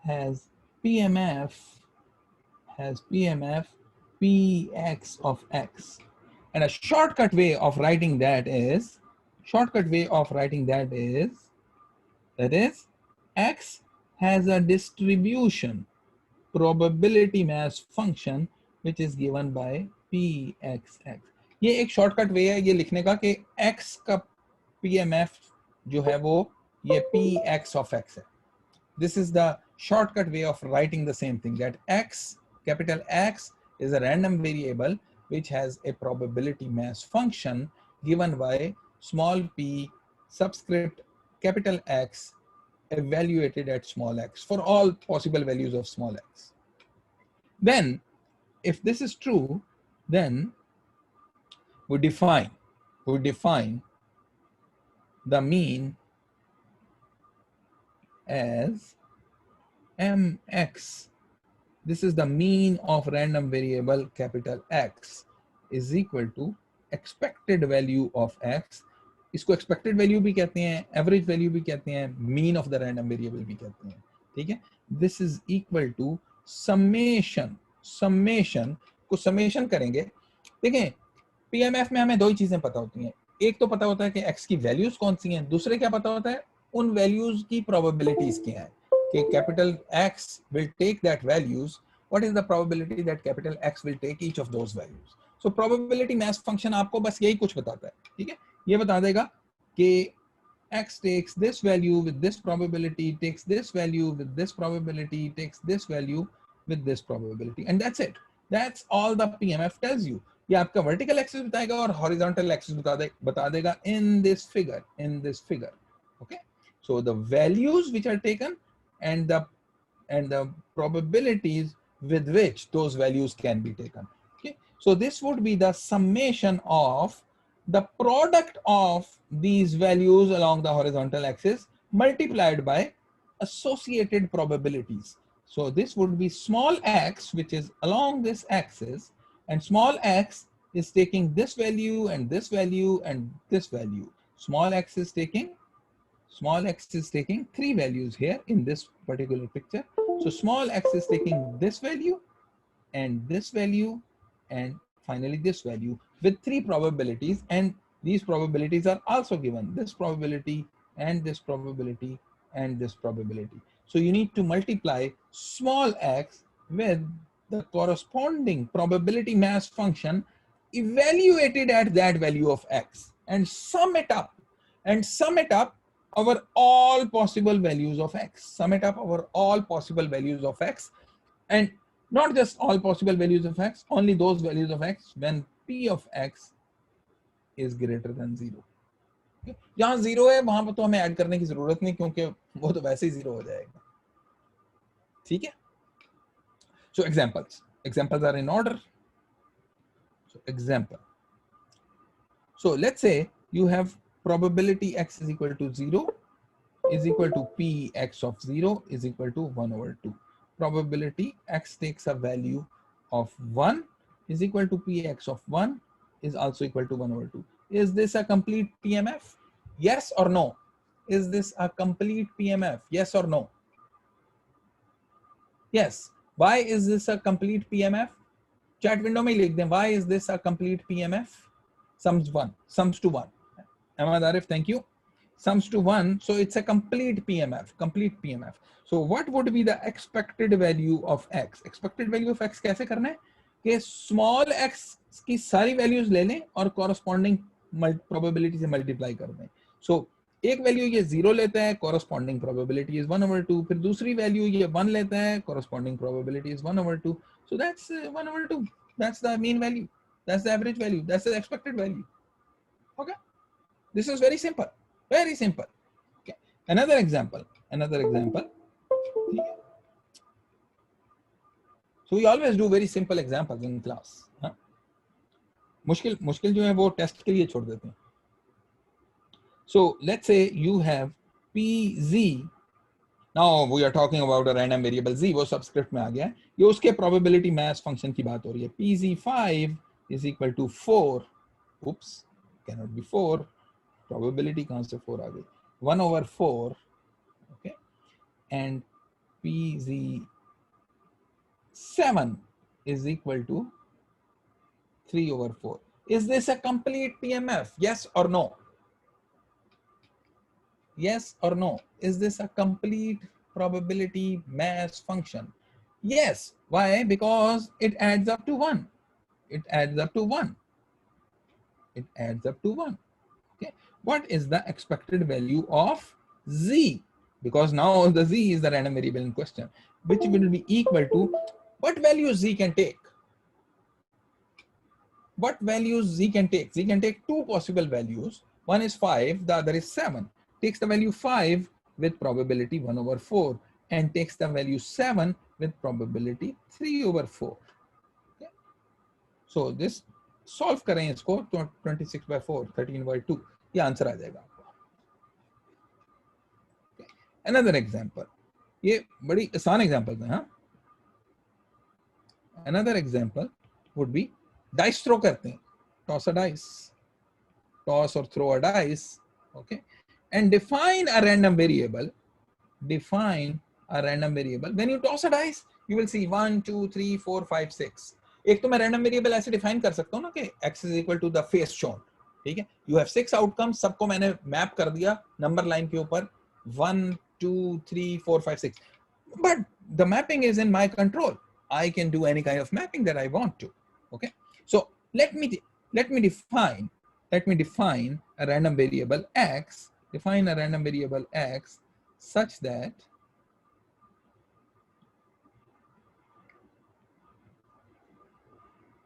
has PMF Px of X, and a shortcut way of writing that is, that is X has a distribution probability mass function which is given by Pxx. ये एक shortcut way है ये लिखने का कि X का PMF जो है वो ये Px of X है. This is the shortcut way of writing the same thing, that X, capital X, is a random variable which has a probability mass function given by small p subscript capital X evaluated at small x for all possible values of small x. Then, if this is true, then we define the mean as mx. This is the mean of random variable capital X is equal to expected value of X. इसको expected value भी कहते हैं, average value भी कहते हैं, mean of the random variable भी कहते हैं. ठीक है? This is equal to summation को summation करेंगे. देखें PMF में हमें दो ही चीजें पता होती हैं. एक तो पता होता है कि X की values कौन सी हैं, दूसरे क्या पता होता है उन values की probabilities क्या हैं. कि capital X will take that values, what is the probability that capital X will take each of those values? So probability mass function आपको बस यही कुछ बताता है. ठीक है? ये बता देगा कि X takes this value with this probability, takes this value with this probability, takes this value with this probability, and that's it. That's all the PMF tells you. ये आपका vertical axis बताएगा और horizontal axis बता देगा in this figure. Okay? So the values which are taken and the probabilities with which those values can be taken. Okay, so this would be the summation of the product of these values along the horizontal axis multiplied by associated probabilities. So this would be small x, which is along this axis, and small x is taking this value and this value and this value. Small x is taking three values here in this particular picture. So small x is taking this value and this value and finally this value with three probabilities, and these probabilities are also given, this probability and this probability and this probability. So you need to multiply small x with the corresponding probability mass function evaluated at that value of x and sum it up over all possible values of x. And not just all possible values of x, only those values of x when p of x is greater than 0. Okay? जहां 0 है वहां पर तो हमें add करने की जरूरत नहीं क्योंकि वो तो वैसे ही 0 हो जाएगा. ठीक है? So examples are in order. So example. So let's say you have probability x is equal to 0 is equal to px of 0 is equal to 1/2. Probability x takes a value of 1 is equal to px of 1 is also equal to 1/2. Is this a complete PMF? Yes or no? Is this a complete PMF? Yes or no? Yes. Why is this a complete PMF? Chat window में लिख दें. Why is this a complete PMF? Sums to 1. Ahmad Arif, thank you. Sums to 1, so it's a complete PMF. So what would be the expected value of x? Expected value of x कैसे करना है कि small x की सारी values ले लें और corresponding probability से multiply कर दें. So एक वैल्यू ये 0 लेता है, corresponding probability is 1/2. फिर दूसरी वैल्यू ये 1 लेता है, corresponding probability is 1/2. So that's 1/2. That's the mean value. That's the average value. That's the expected value. Okay. This is very simple. Very simple. Okay. Another example. So we always do very simple examples in class. हाँ? मुश्किल जो है वो test के लिए छोड़ देते हैं. So let's say you have PZ. Now we are talking about a random variable Z. वो subscript में आ गया है. ये उसके probability mass function की बात हो रही है. PZ5 is equal to 4. Oops, cannot be 4. Probability कहाँ से 4 आ गई? 1/4. Okay, and PZ7 is equal to 3/4. Is this a complete PMF? Yes or no? Yes or no? Is this a complete probability mass function? Yes. Why? Because it adds up to 1. It adds up to 1. It adds up to 1. Okay. What is the expected value of Z? Because now the Z is the random variable in question, which will be equal to what value Z can take? What values Z can take? Z can take two possible values. One is 5, the other is 7. Takes the value 5 with probability 1/4 and takes the value 7 with probability 3/4. Okay. So this solve करें इसको 26/4, 13/2. ये answer आ जाएगा आपको. Okay. Another example. ये बड़ी आसान example है. हाँ. Another example would be dice throw करते हैं. Toss a dice. Toss or throw a dice. Okay. And define a random variable. Define a random variable. When you toss a dice, you will see 1, 2, 3, 4, 5, 6. एक तो मैं random variable ऐसे define कर सकता हूँ ना कि x is equal to the face shown. ठीक है? You have 6 outcomes. सबको मैंने map कर दिया number line के ऊपर 1, 2, 3, 4, 5, 6. But the mapping is in my control. I can do any kind of mapping that I want to. Okay. So let me define a random variable x. Define a random variable x such that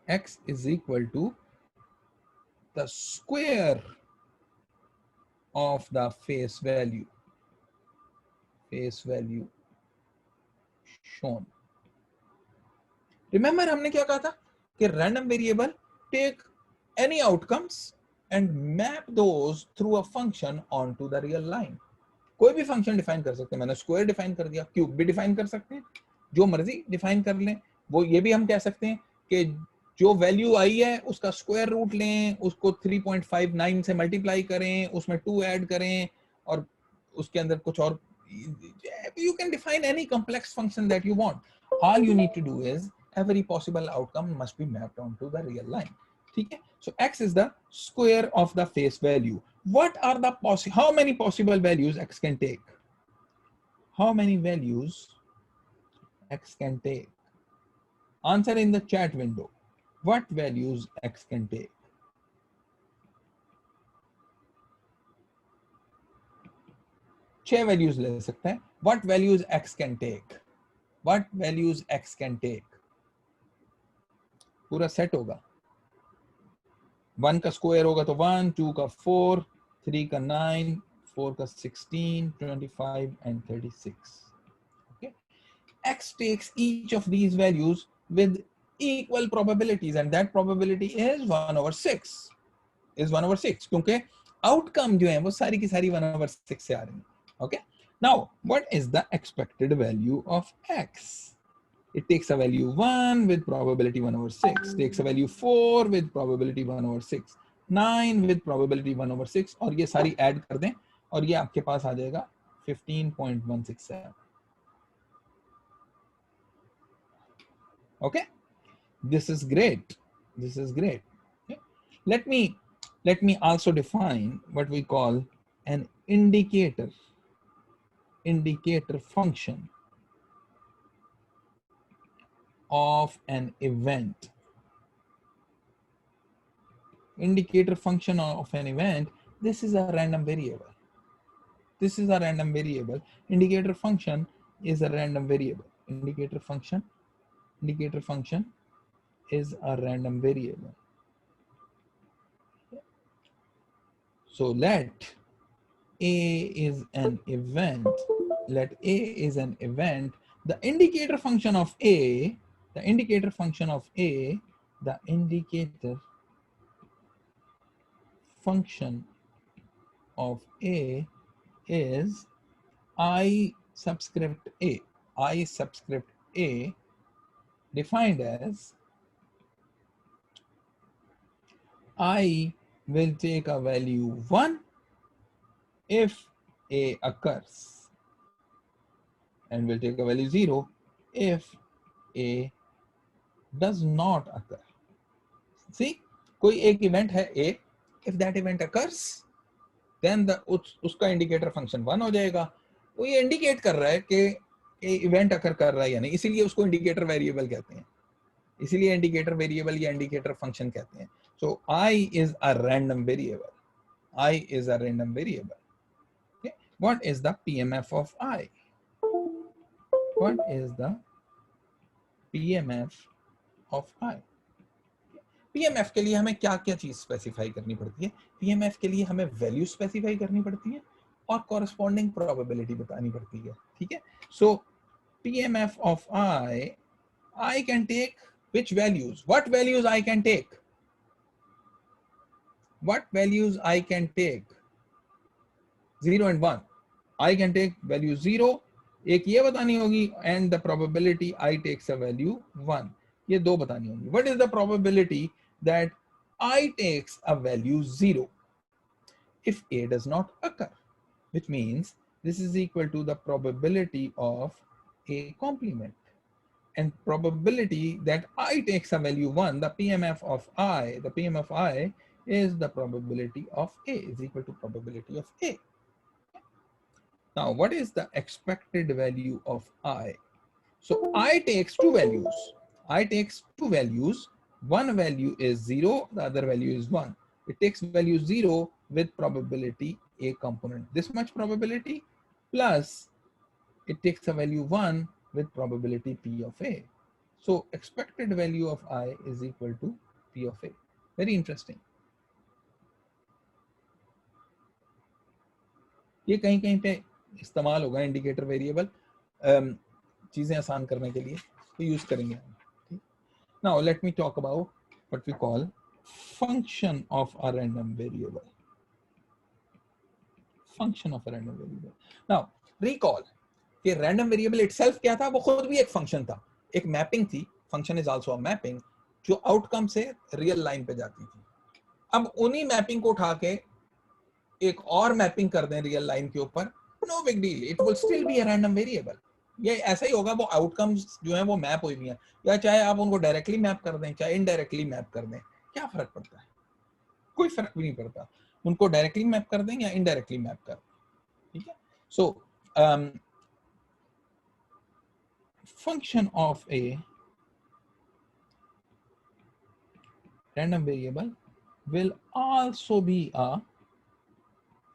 x is equal to the square of the face value shown. Remember हमने क्या कहा था कि random variable take any outcomes and map those through a function onto the real line. कोई भी function define कर सकते हैं. मैंने स्क्वायर डिफाइन कर दिया, क्यूब भी डिफाइन कर सकते हैं, जो मर्जी डिफाइन कर लें. वो ये भी हम कह सकते हैं कि जो वैल्यू आई है उसका स्क्वायर रूट लें, उसको 3.59 से मल्टीप्लाई करें, उसमें 2 ऐड करें और उसके अंदर कुछ और. You can define any complex function that you want. All you need to do is every possible outcome must be mapped onto the real line. ठीक है? So x is the square of the face value. What are the how many possible values x can take? How many values x can take? Answer in the chat window. What values x can take? छह values ले सकते हैं. What values x can take? What values x can take? पूरा set होगा. 1 का square होगा तो 1, 2 का 4, 3 का 9, 4 का 16, 25 and 36. Okay. X takes each of these values with equal probabilities and that probability is 1/6. Is 1/6 क्योंकि outcome जो है वो सारी की सारी 1/6 से आ रही है. Okay. Now, what is the expected value of x? It takes a value 1 with probability 1 over 6, takes a value 4 with probability 1 over 6, 9 with probability 1 over 6, और ये सारी ऐड कर दें और ये आपके पास आ जाएगा 15.167. Okay, this is great. This is great. Okay. Let me also define what we call an indicator function of an event. Indicator function of an event, this is a random variable. This is a random variable. Indicator function is a random variable. Indicator function is a random variable. So let A is an event. Let A is an event. The indicator function of A, the indicator function of A, the indicator function of A is I subscript A. I subscript A defined as I will take a value 1 if A occurs, and will take a value 0 if A does not occur. See, कोई एक event है A, if that event occurs, then उसका indicator function 1 हो जाएगा. वो ये indicate कर रहा है कि event occur कर रहा है या नहीं, इसीलिए उसको indicator variable कहते हैं. इसीलिए indicator variable या indicator function कहते हैं. So I is a random variable. I is a random variable. Okay. What is the PMF of I? What is the PMF of I? PMF के लिए हमें क्या क्या चीज स्पेसिफाई करनी पड़ती है? PMF के लिए हमें वैल्यू स्पेसिफाई करनी पड़ती है और कॉरस्पॉन्डिंग प्रोबेबिलिटी बतानी पड़ती है. ठीक है. सो PMF of I can take which values? What values I can take? What values I can take? 0 and 1. I can take value 0. एक ये बतानी होगी and the probability I takes a value 1. ये दो बतानी होगी. What is the probability that I takes a value 0 if A does not occur? Which means this is equal to the probability of A complement. And probability that I takes a value 1, the PMF of I is the probability of A is equal to probability of A. Now, what is the expected value of I? So I takes two values. I takes two values. One value is 0, the other value is 1. It takes value 0 with probability A component. This much probability plus it takes a value 1 with probability P of A. So expected value of I is equal to P of A. Very interesting. ये कहीं कहीं पे इस्तेमाल होगा indicator variable चीजें आसान करने के लिए, तो यूज करेंगे हम. Now let me talk about what we call function of a random variable. Function of a random variable. Now recall कि random variable itself क्या था? वो खुद भी एक फंक्शन था, एक मैपिंग थी. Function is also a mapping जो आउटकम से रियल लाइन पे जाती थी. अब उन्हीं मैपिंग को उठा के एक और मैपिंग कर दें रियल लाइन के ऊपर, no big deal, it will still be a random variable. ये ऐसा ही होगा. वो आउटकम्स जो है वो मैप हुई हुई हैं, या चाहे आप उनको डायरेक्टली मैप कर दें चाहे इनडायरेक्टली मैप कर दें, क्या फर्क पड़ता है? कोई फर्क भी नहीं पड़ता. उनको डायरेक्टली मैप कर दें या इनडायरेक्टली मैप कर दें. ठीक है. सो function of a random variable will also be a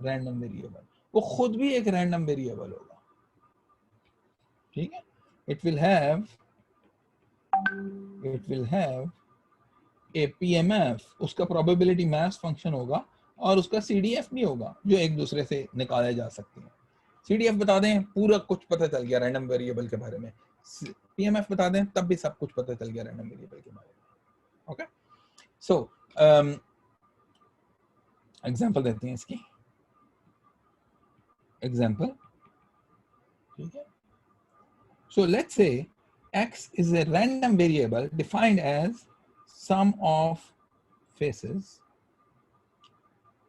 random variable. वो खुद भी एक random variable होगा. ठीक है. It will have a PMF, उसका probability mass function होगा और उसका CDF भी होगा जो एक दूसरे से निकाले जा सकते हैं. CDF बता दें पूरा कुछ पता चल गया रैंडम वेरिएबल के बारे में. PMF बता दें तब भी सब कुछ पता चल गया रैंडम वेरिएबल के बारे में. ओके. सो एग्जांपल देते हैं इसकी. एग्जांपल. ठीक है. So let's say X is a random variable defined as sum of faces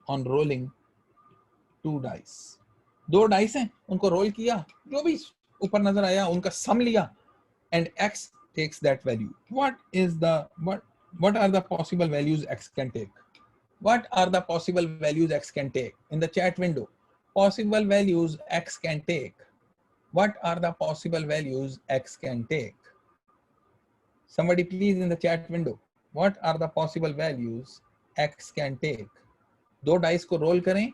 on rolling 2 dice. 2 dice हैं, उनको roll किया, जो भी ऊपर नजर आया उनका sum लिया, and X takes that value. What are the possible values X can take? What are the possible values X can take? In the chat window, possible values X can take. What are the possible values X can take? Somebody please in the chat window. What are the possible values X can take? 2 dice को roll करें,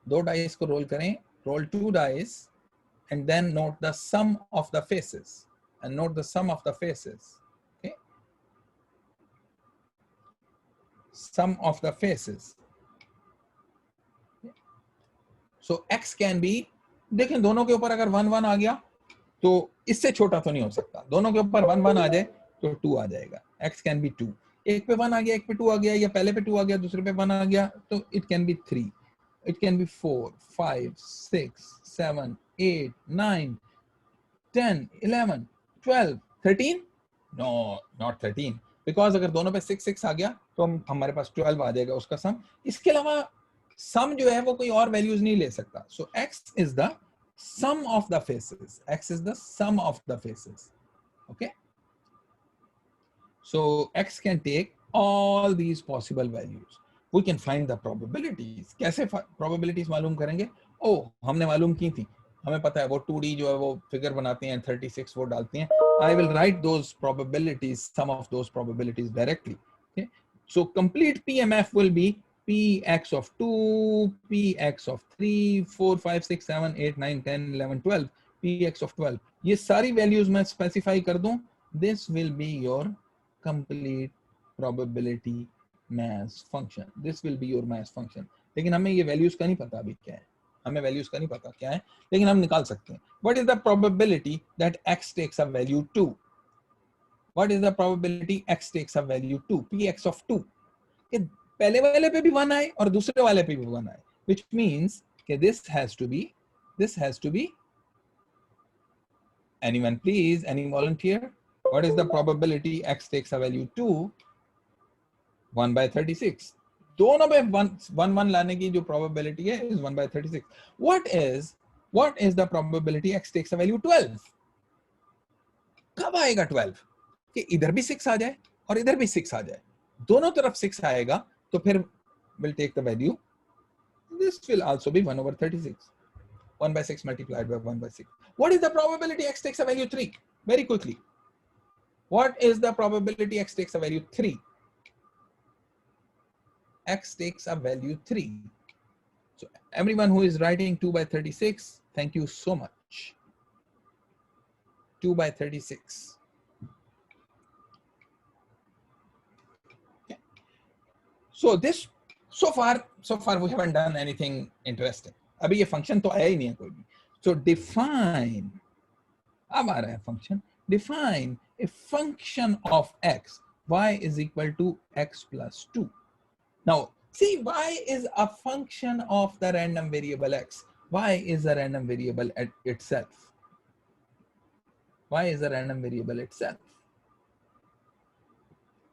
2 dice को roll करें, roll 2 dice, and then note the sum of the faces. And note the sum of the faces. Okay, sum of the faces. So X can be, देखें दोनों के ऊपर अगर 1 1 आ गया तो इससे छोटा तो नहीं हो सकता, दोनों के ऊपर 1 1 आ जाए तो 2 आ जाएगा. X can be 2. एक पे 1 आ गया, एक पे 2 आ गया, या पहले पे 2 आ गया, दूसरे पे 1 आ गया, तो it can be 3. It can be 4, 5, 6, 7, 8, 9, 10, 11, 12, 13? No, not 13. Because अगर दोनों पे 6 6 आ गया तो हमारे पास 12 आ जाएगा उसका सम. इसके अलावा सम जो है वो कोई और वैल्यूज नहीं ले सकता. So X is the sum of the faces. X is the sum of the faces. Okay. So X can take all these possible values. We can find the probabilities. कैसे probabilities मालूम करेंगे? Oh, हमने मालूम की थी. हमें पता है वो 2D जो है वो फिगर बनाते हैं, 36 वो डालते हैं. I will write those probabilities, some of those probabilities directly. Okay. So complete PMF will be Px of 2, Px of 3, 4, 5, 6, 7, 8, 9, 10, 11, 12, Px of 12. ये सारी values मैं specify कर दूं. This will be your complete probability mass function. This will be your mass function. लेकिन हमें ये values का नहीं पता अभी क्या है. हमें values का नहीं पता क्या है, लेकिन हम निकाल सकते हैं. What is the probability that X takes a value 2? What is the probability X takes a value 2? Px of 2. कि पहले वाले पे भी 1 आए और दूसरे वाले पे भी 1 आए. Which means कि this has to be. Anyone please? Any volunteer? What is the probability X takes a value 2? 1 by 36. दोनों पे 1 लाने की जो probability है is 1 by 36. What is the probability X takes a value 12? कब आएगा 12? कि इधर भी 6 आ जाए और इधर भी 6 आ जाए. दोनों तरफ 6 आएगा तो फिर will take the value. This will also be 1 over 36. 1 by 6 multiplied by 1 by 6. What is the probability X takes a value 3? Very quickly. What is the probability X takes a value 3? X takes a value 3. So everyone who is writing 2 by 36, thank you so much. 2 by 36. Okay. So far we haven't done anything interesting. अभी ये function तो आया ही नहीं है कोई भी. So define, अब आ रहा है function. Define a function of x. Y is equal to x plus 2. Now, see, y is a function of the random variable x. Y is a random variable at itself. Y is a random variable itself.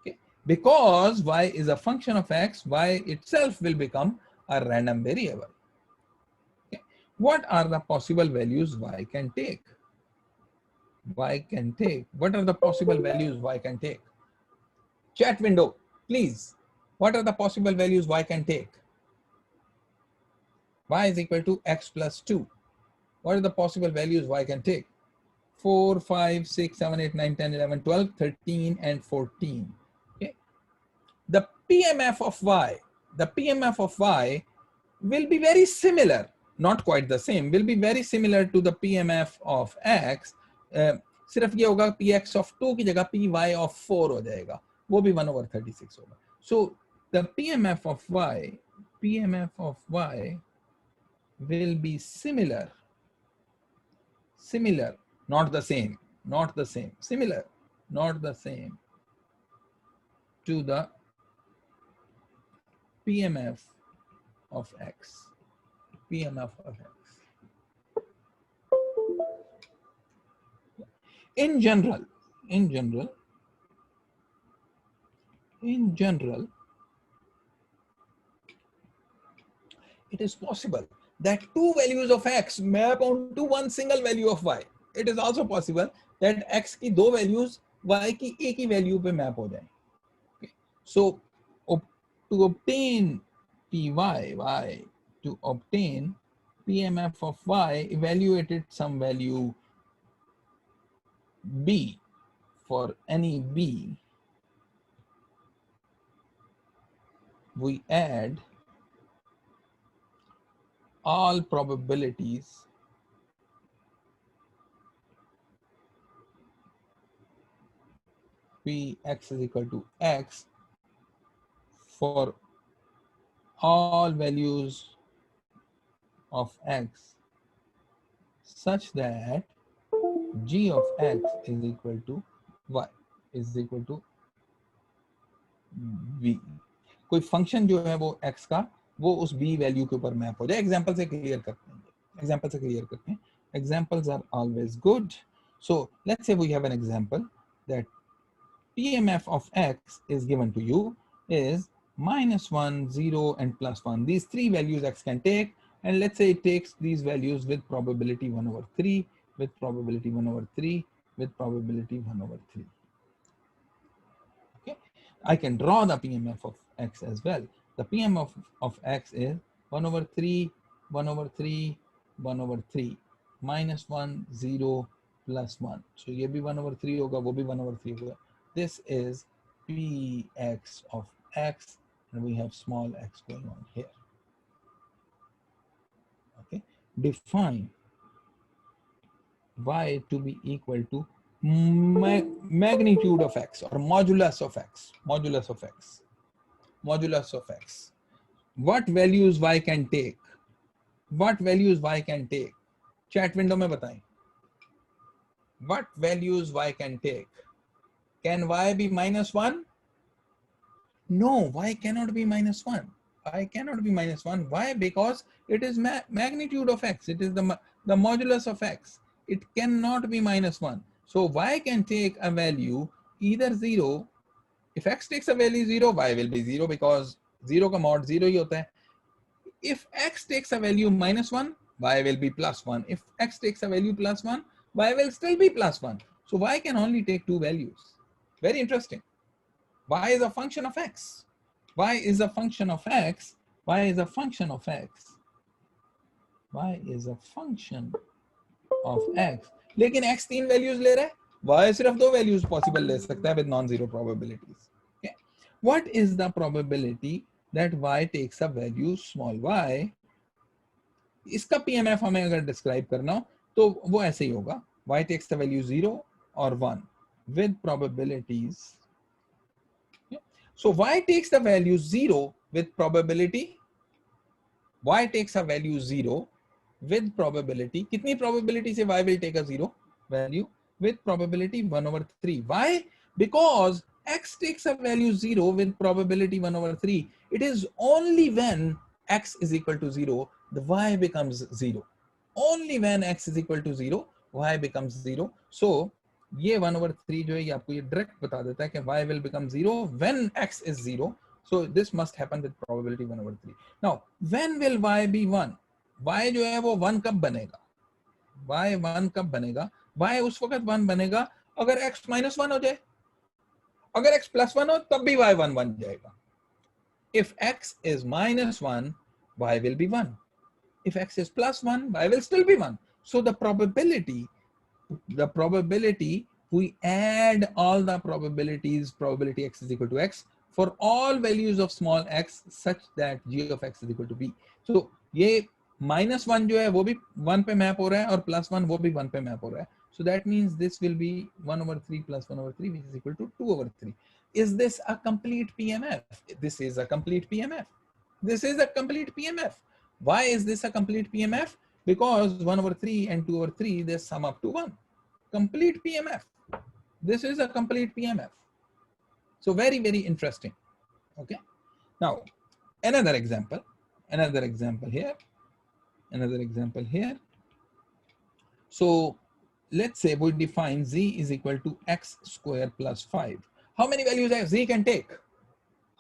Okay. Because y is a function of x, y itself will become a random variable. Okay. What are the possible values y can take? Y can take. What are the possible values y can take? Chat window, please. What are the possible values y can take? Y is equal to x plus 2. What are the possible values y can take? 4, 5, 6, 7, 8, 9, 10, 11, 12, 13, and 14. Okay. The PMF of y will be very similar, not quite the same, will be very similar to the PMF of x. सिर्फ ये होगा px of 2 की जगह py of 4 हो जाएगा, वो भी 1 over 36 होगा. So the PMF of y will be similar, not the same, similar, not the same to the PMF of x. In general, in general, it is possible that two values of x map onto one single value of y. It is also possible that x की दो values y की एक ही value पे map हो जाए. Okay. So to obtain to obtain PMF of y, evaluated some value b for any b. We add all probabilities p x is equal to x for all values of x such that g of x is equal to y is equal to v. कोई function जो है वो x का वो उस b value के ऊपर map हो जाए. एग्जांपल से क्लियर करते हैं. Examples are always good. So let's say we have an example that PMF of x is given to you is -1, 0, and +1. These three values x can take, and let's say it takes these values with probability 1/3, with probability 1/3, with probability 1/3. Okay, I can draw the PMF of x as well. The PMF of x is 1/3, 1/3, 1/3, -1, 0, +1. So ये भी 1/3 होगा, वो भी 1/3 होगा. This is Px of x, and we have small x going on here. Okay, define y to be equal to magnitude of x or modulus of x. What values y can take? Chat window में बताएं. What values y can take? Can y be -1? No, y cannot be -1. Y cannot be -1. Why? Because it is magnitude of x. It is the modulus of x. It cannot be -1. So y can take a value either 0. If x takes a value 0, y will be 0 because 0 का mod 0 ही होता है. If x takes a value -1, y will be +1. If x takes a value +1, y will still be +1. So y can only take two values. Very interesting. Y is a function of x. Y is a function of x. Y is a function of x. Y is a function of x. लेकिन x तीन values ले रहा है. Y सिर्फ दो values possible ले सकता है with non-zero probabilities. Okay. What is the probability that y takes a value small y? इसका PMF हमें अगर describe करना हो तो वो ऐसे ही होगा. Y takes the value 0 or 1 with probabilities. So y takes the value 0 with probability. Y takes a value 0 with probability. कितनी probability से y will take a 0 value? With probability 1/3. Why? Because x takes a value 0 with probability 1/3. It is only when x is equal to 0, the y becomes 0. Only when x is equal to 0, y becomes 0. So ये 1/3 जो है ये आपको ये direct बता देता है कि y will become 0 when x is 0. So this must happen with probability 1/3. Now when will y be 1? y जो है वो 1 कब बनेगा? y 1 कब बनेगा? y उस वक्त 1 बनेगा अगर x -1 हो जाए. अगर x +1 हो तब भी y 1 बन जाएगा. If x is -1, y will be 1. If x is +1, y will still be 1. So the probability, we add all the probabilities, probability x is equal to x for all values of small x such that g of x is equal to b. So ये -1 जो है वो भी 1 पे map हो रहा है और +1 वो भी 1 पे मैप हो रहा है. So that means this will be 1/3 plus 1/3, which is equal to 2/3. Is this a complete PMF? This is a complete PMF. This is a complete PMF. Why is this a complete PMF? Because 1/3 and 2/3, they sum up to 1. Complete PMF. This is a complete PMF. So very, very interesting. Okay. Now, another example here. So let's say we define z is equal to x square plus 5. How many values z can take?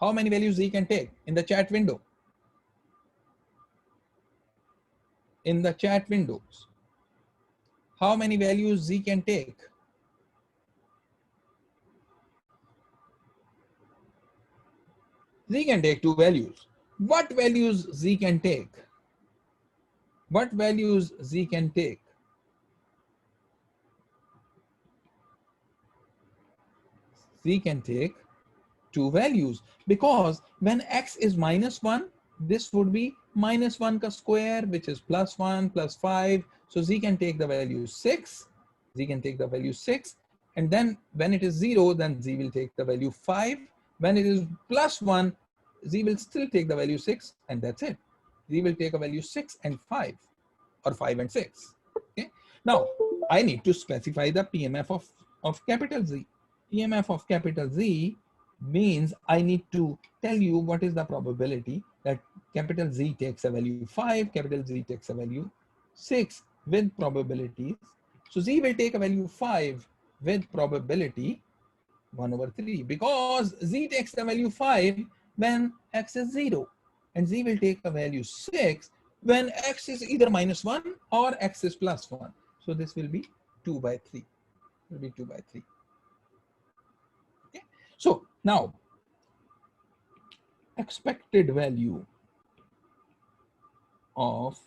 How many values z can take in the chat window? In the chat windows, how many values z can take? Z can take 2 values. What values z can take? What values z can take? Z can take 2 values, because when x is -1, this would be -1 ka square, which is +1 plus 5. So z can take the value 6. Z can take the value 6. And then when it is 0, then z will take the value 5. When it is +1, z will still take the value 6, and that's it. Z will take a value 6 and 5, or 5 and 6. Okay. Now I need to specify the PMF of capital Z. PMF of capital Z means I need to tell you what is the probability that capital Z takes a value 5, capital Z takes a value 6 with probabilities. So Z will take a value 5 with probability 1/3, because Z takes the value 5 when x is 0, and Z will take a value 6 when x is either -1 or x is +1. So this will be 2/3. Will be 2/3. Okay. So now expected value of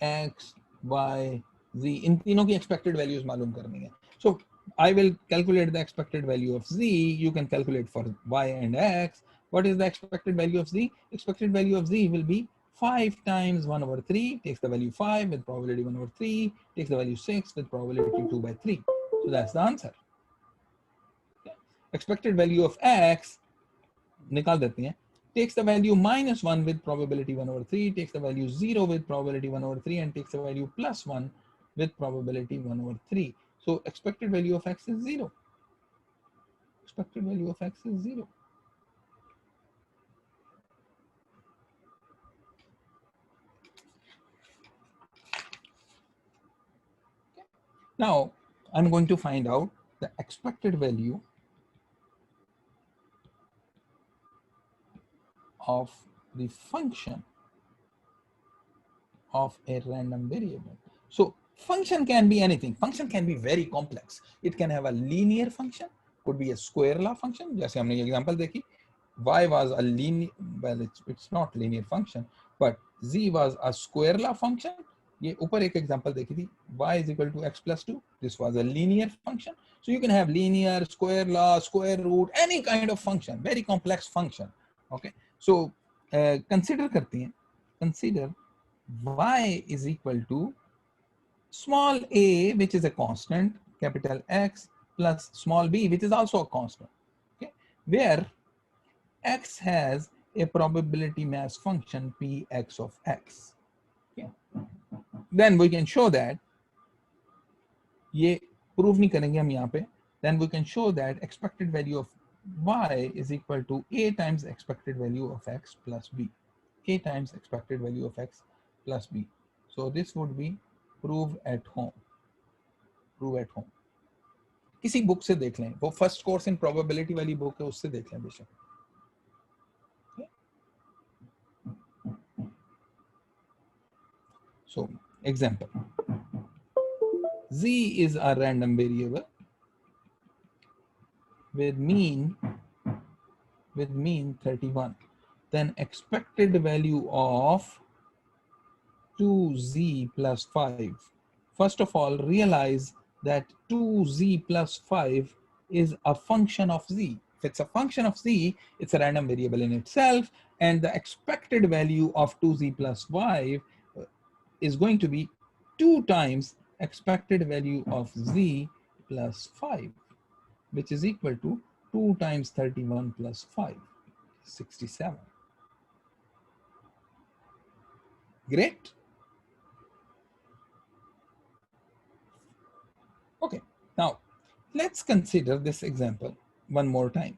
x, y, z, इन तीनों की expected values मालूम करनी है. So I will calculate the expected value of z. You can calculate for y and x. What is the expected value of z? Expected value of z will be 5 times 1/3, takes the value 5 with probability 1/3, takes the value 6 with probability 2/3. So that's the answer. Okay. Expected value of x, निकाल देते हैं, takes the value -1 with probability 1/3, takes the value 0 with probability 1/3, and takes the value +1 with probability 1/3. So expected value of x is 0. Expected value of x is 0. Now I'm going to find out the expected value of the function of a random variable. So function can be anything. Function can be very complex. It can have a linear function, could be a square law function. जैसे हमने example देखी, y was a linear, well it's not linear function, but z was a square law function. ये ऊपर एक example देखी थी, y is equal to x plus 2. This was a linear function. So you can have linear, square law, square root, any kind of function, very complex function. Okay. So consider करते हैं, consider y is equal to small a, which is a constant, capital X, plus small b, which is also a constant, okay, where x has a probability mass function px of x. Okay. Then we can show that, ये prove नहीं करेंगे हम यहाँ पे, then we can show that expected value of y is equal to a times expected value of x plus b. A times expected value of x plus b. So this would be prove at home. Prove at home. किसी book से देख लें, वो first course in probability वाली book है, उससे देख लें बेशक. So example, z is a random variable with mean 31. Then expected value of 2z plus 5. First of all, realize that 2z plus 5 is a function of z. If it's a function of z, it's a random variable in itself, and the expected value of 2z plus 5 is going to be 2 times expected value of z plus 5, which is equal to 2 times 31 plus 5, 67. Great. Okay, now let's consider this example one more time.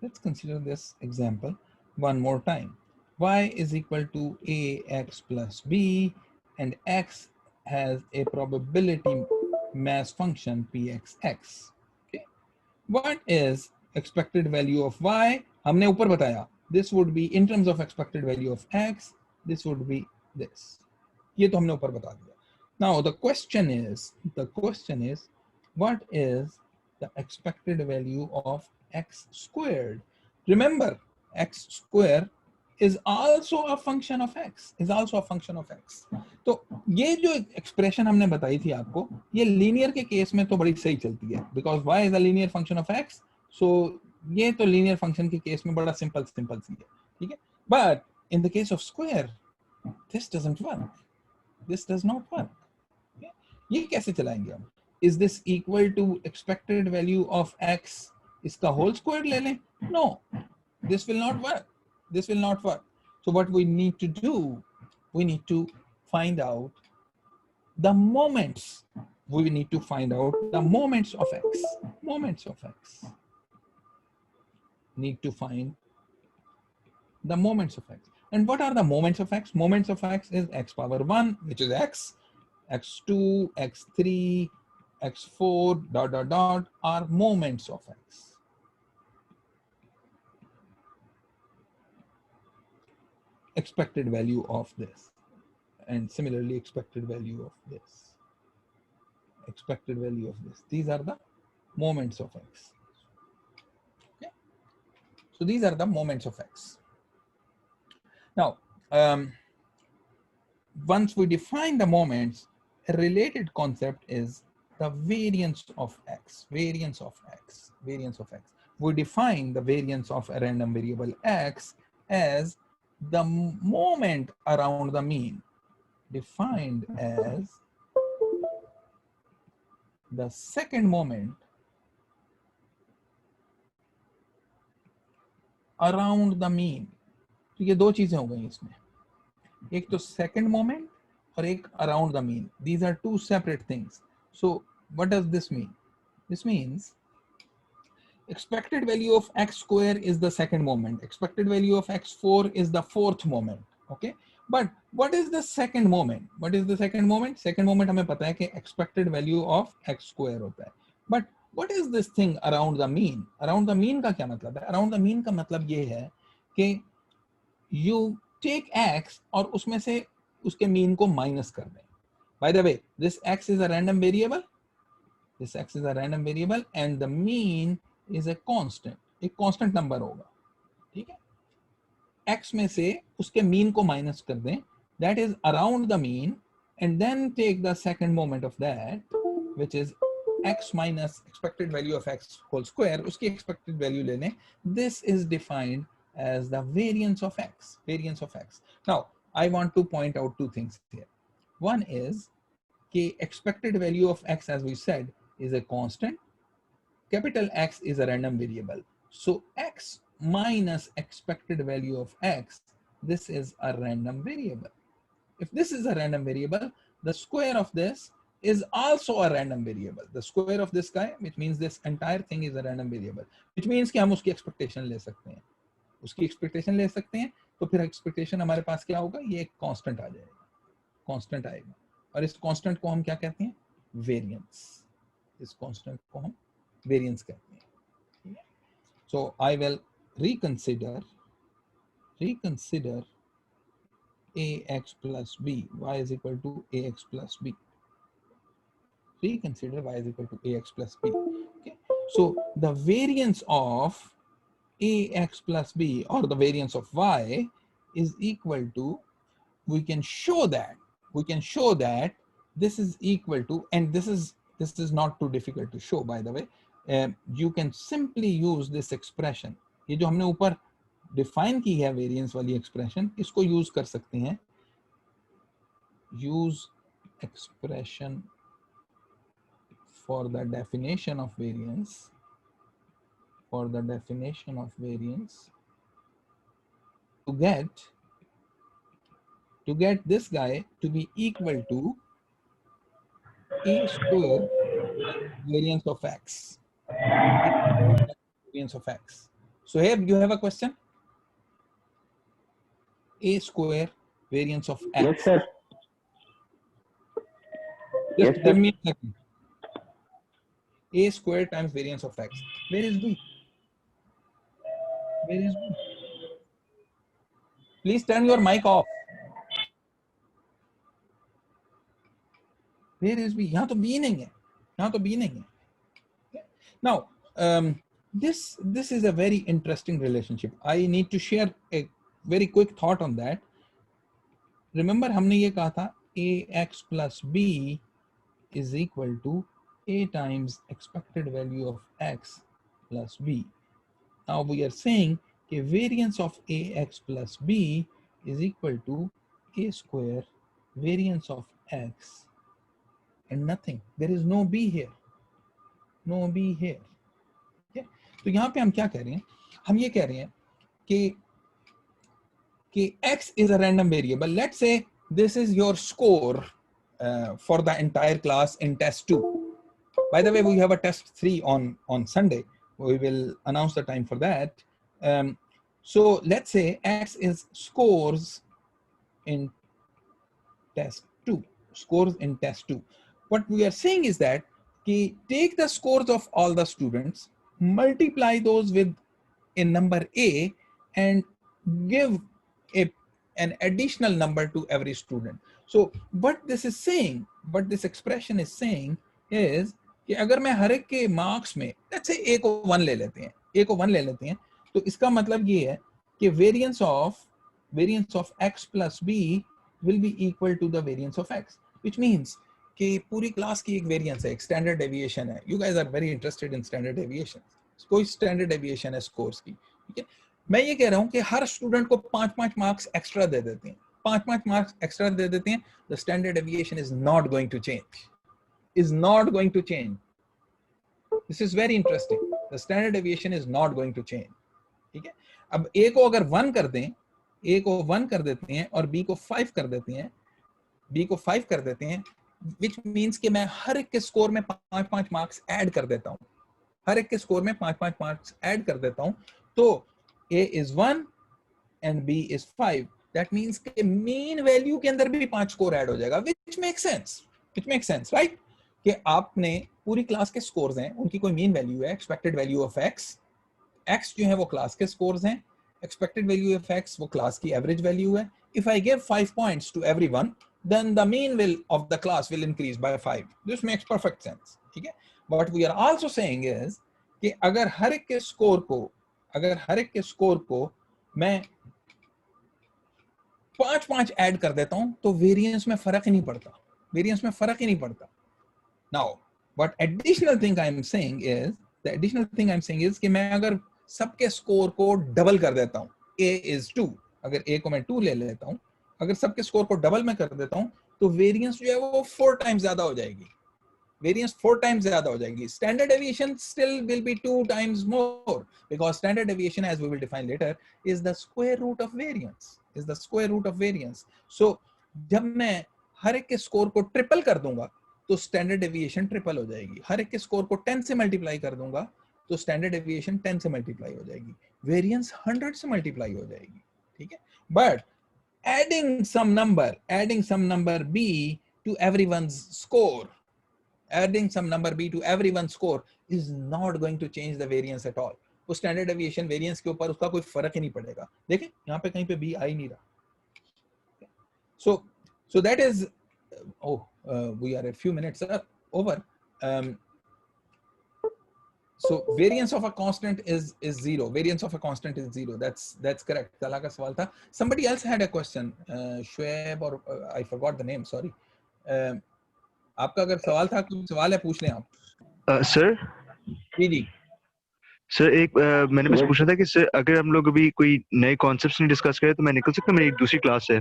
Let's consider this example one more time. Y is equal to ax plus b, and x has a probability mass function pxx. Okay, what is expected value of y? हमने ऊपर बताया, this would be in terms of expected value of x, this would be this. ये तो हमने ऊपर बता दिया. Now the question is what is the expected value of x squared? Remember, x square is also a function of x, तो ये जो expression हमने बताई थी आपको, ये लीनियर के केस में तो बड़ी सही चलती है, because y is a linear function of x, so ये तो लीनियर फंक्शन के केस में बड़ा सिंपल सी है, ठीक है. But in the case of square this doesn't work, this does not work. ये कैसे चलाएंगे हम? Is this equal to expected value of x, इसका होल स्क्वायर ले लें? No, this will not work, so what we need to do, we need to find out the moments, of x, need to find the moments of x. And what are the moments of x? Moments of x is x power 1, which is x, x2, x3, x4 dot dot dot are moments of x. Expected value of this, and similarly expected value of this, these are the moments of x. Okay, so these are the moments of x. Now once we define the moments, a related concept is the variance of x. We define the variance of a random variable x as the moment around the mean, defined as the second moment around the mean. तो ये दो चीजें हो गई इसमें, एक तो second moment और एक around the mean. These are two separate things. So what does this mean? This means expected value of x square is the second moment, expected value of x4 is the fourth moment. Okay, but what is the second moment? Second moment हमें पता है कि expected value of x square होता है. But what is this thing around the mean? Around the mean का क्या मतलब है? Around the mean का मतलब ये है कि you take x और उसमें से उसके mean को minus कर दें. By the way, this x is a random variable, and the mean is a constant, एक constant number होगा, ठीक है. x में से उसके mean को minus कर दें, that is around the mean, and then take the second moment of that, which is x minus expected value of x whole square, उसकी expected value ले लें. This is defined as the variance of x. Now I want to point out two things here. One is कि expected value of x, as we said, is a constant. Capital X is a random variable. So x minus expected value of x, this is a random variable. If this is a random variable, the square of this is also a random variable. The square of this guy, which means this entire thing is a random variable, which means कि हम उसकी expectation ले सकते हैं. तो फिर expectation हमारे पास क्या होगा? ये एक constant आ जाएगा, constant आएगा. और इस constant को हम क्या कहते हैं? Variance. इस constant को हम variance कहते हैं. So I will reconsider ax plus b, y is equal to ax plus b. Reconsider y is equal to ax plus b. Okay. So the variance of ax plus b, or the variance of y, is equal to, we can show that this is equal to, and this is not too difficult to show, by the way. You can simply use this expression. ये जो हमने ऊपर define की है variance वाली expression, इसको use कर सकते हैं. Use expression for the definition of variance. To get this guy to be equal to a square variance of x. So here you have a question. A square variance of x. Yes, sir. Just Yes, give sir. me a second. A square times variance of x. Where is B? Where is B? Please turn your mic off. Where is B? यहाँ तो B नहीं है. यहाँ तो B नहीं है. Okay? Now, this is a very interesting relationship. I need to share a very quick thought on that. Remember हमने ये कहा था ax plus b is equal to a times expected value of x plus b. Now we are saying कि variance of ax plus b is equal to a square variance of x and nothing. There is no b here. No b here. Okay? तो यहाँ पे हम क्या कह रहे हैं? हम ये कह रहे हैं कि x is a random variable. Let's say this is your score for the entire class in test 2. By the way, we have a test 3 on Sunday. We will announce the time for that. So let's say x is scores in test 2. Scores in test 2. What we are saying is that take the scores of all the students, multiply those with a number a, and give an additional number to every student. So what this is saying, what this expression is saying is कि अगर मैं हर एक के marks में let's say a को 1 ले लेते हैं, तो इसका मतलब ये है कि variance of x plus b will be equal to the variance of x, which means कि पूरी क्लास की एक वेरिएंस है, एक स्टैंडर्ड डेविएशन है. You guys are very interested in standard deviations. कोई स्टैंडर्ड डेविएशन है स्कोर्स की, ठीक है. मैं ये कह रहा हूं कि हर स्टूडेंट को 5-5 मार्क्स एक्स्ट्रा दे देते हैं, 5-5 मार्क्स एक्स्ट्रा दे देते हैं. The standard deviation is not going to change. This is very interesting. The standard deviation is not going to change. ठीक है. अब a को अगर 1 कर दें, a को 1 कर देते हैं और b को 5 कर देते हैं, which means कि मैं हर एक के स्कोर में 5-5 मार्क्स ऐड कर देता हूं. तो a is 1 and b is 5. That means कि mean value के अंदर भी 5 स्कोर ऐड हो जाएगा, which makes sense, right? कि आपने पूरी क्लास के स्कोर्स हैं, उनकी कोई मीन वैल्यू है, एक्सपेक्टेड वैल्यू ऑफ x जो है वो क्लास के स्कोर्स हैं, expected value of x वो क्लास की एवरेज वैल्यू है. If I give 5 points to everyone, then the mean of the class will increase by 5. This makes perfect sense. ठीक है. What we are also saying is कि अगर हर एक के score को मैं 5-5 ऐड कर देता हूं तो वेरिएंस में फर्क ही नहीं पड़ता. Now, what additional thing I am saying is कि मैं अगर सबके स्कोर को डबल कर देता हूं, a is 2, अगर a को मैं 2 ले लेता हूं, अगर सबके स्कोर को डबल में कर देता हूं तो वेरिएंस जो है वो 4 टाइम्स ज्यादा हो जाएगी. Standard deviation still will be 2 times more, because standard deviation, as we will define later, is the square root of variance. So जब मैं हर एक के स्कोर को ट्रिपल कर दूंगा तो स्टैंडर्ड डेविएशन ट्रिपल हो जाएगी. हर एक के स्कोर को 10 से मल्टीप्लाई कर दूंगा तो स्टैंडर्ड डेविएशन 10 से मल्टीप्लाई हो जाएगी, वेरिएंस 100 से मल्टीप्लाई हो जाएगी. ठीक है. But adding some number b to everyone's score is not going to change the variance at all. वो स्टैंडर्ड डेविएशन वेरिएंस के ऊपर उसका कोई फर्क ही नहीं पड़ेगा. देखें यहाँ पे कहीं पे b आ ही नहीं रहा. So that is we are a few minutes over. So variance of a constant is 0. That's correct. तला का सवाल था. Somebody else had a question. Shoaib or I forgot the name. Sorry. आपका अगर सवाल था, कोई सवाल है पूछ लें आप. सर जी सर एक मैंने बस पूछा था कि सर अगर हम लोग अभी कोई नए कॉन्सेप्ट्स नहीं डिस्कस करें तो मैं निकल सकता हूं. मेरी एक दूसरी क्लास है.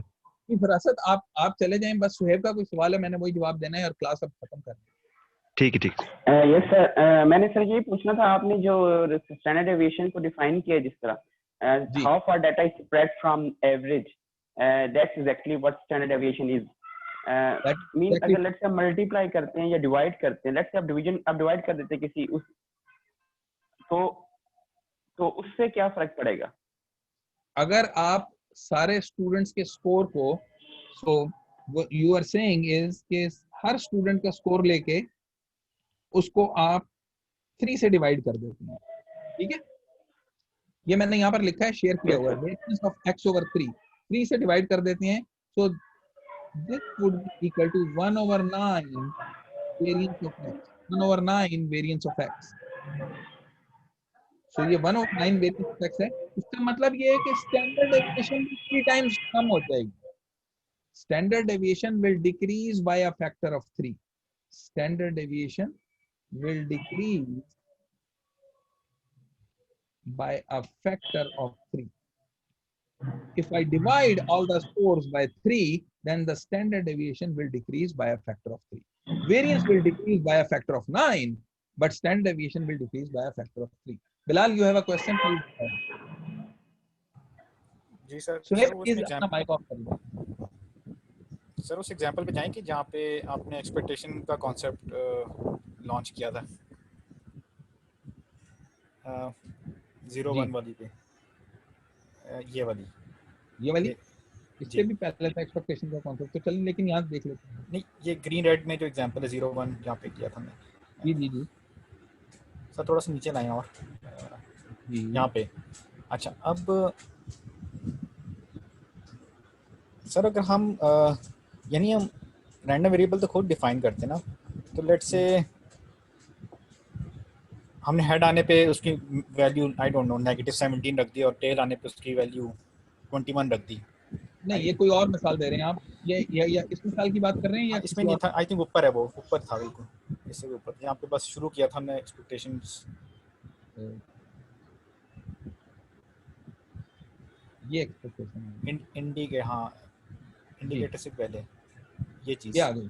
फरासत आप चले जाएं. बस सुहेब का कोई सवाल है, मैंने वही जवाब देना है और क्लास अब खत्म करनी है. ठीक है. यस सर, मैंने सर ये पूछना था, आपने जो स्टैंडर्ड डेविएशन को डिफाइन किया जिस तरह, how far data is spread from average, that's exactly what standard deviation is. Mean अगर लेट्स से मल्टीप्लाई करते हैं या डिवाइड करते हैं, लेट्स से आप डिवाइड कर देते हैं किसी उस, तो उससे क्या फर्क पड़ेगा? अगर आप सारे स्टूडेंट्स के स्कोर को, so what you are saying is कि हर स्टूडेंट का स्कोर लेके उसको आप 3 से डिवाइड कर देते हैं, ठीक है। ये मैंने यहाँ पर लिखा है, शेयर किया हुआ है, वेरिएंस ऑफ x ओवर 3 से डिवाइड कर देते हैं। So this would be equal to 1/9 variance of x, 1/9 variance of x। So ये 1/9 वेरिएंस ऑफ x है। इसका मतलब ये है कि स्टैंडर्ड डेविएशन 3 टाइम्स कम हो जाएगी। Standard deviation will decrease by a factor of 3। Standard deviation will decrease by a factor of 3. If I divide all the scores by 3, then the standard deviation will decrease by a factor of 3. Variance will decrease by a factor of 9, but standard deviation will decrease by a factor of 3. Bilal, you have a question, please. जी sir. Suhaib, please अपना mic off कर लो। Sir उस example पे जाएं कि जहाँ पे आपने एक्सपेक्टेशन का कॉन्सेप्ट लॉन्च किया था 0-1 वाली पे, ये वाली इससे भी पहले था एक्सपेक्टेशन का कॉन्सेप्ट, तो चलिए लेकिन यहाँ देख लेते हैं। नहीं, ये ग्रीन रेड में जो एग्जांपल है 0-1 यहाँ पे किया था मैं। जी सर थोड़ा सा नीचे लाएं और यहाँ पे। अच्छा, अब सर अगर हम यानी हम रैंडम वेरिएबल तो खुद डिफाइन करते हैं ना, तो लेट्स से हमने हेड आने पे उसकी वैल्यू आई डोंट नो -17 रख दी और टेल आने पे उसकी वैल्यू 21 रख दी। नहीं, ये कोई और मिसाल दे रहे हैं आप, ये इस मिसाल की बात कर रहे हैं या इसमें नहीं था? आई थिंक ऊपर है, वो ऊपर था बिल्कुल, इससे भी ऊपर। यहाँ पे बस शुरू किया था हमने एक्सपेक्टेशंस, ये एक्सपेक्टेशन है हाँ इंडिकेटर से पहले ये चीज़ ये आ गई,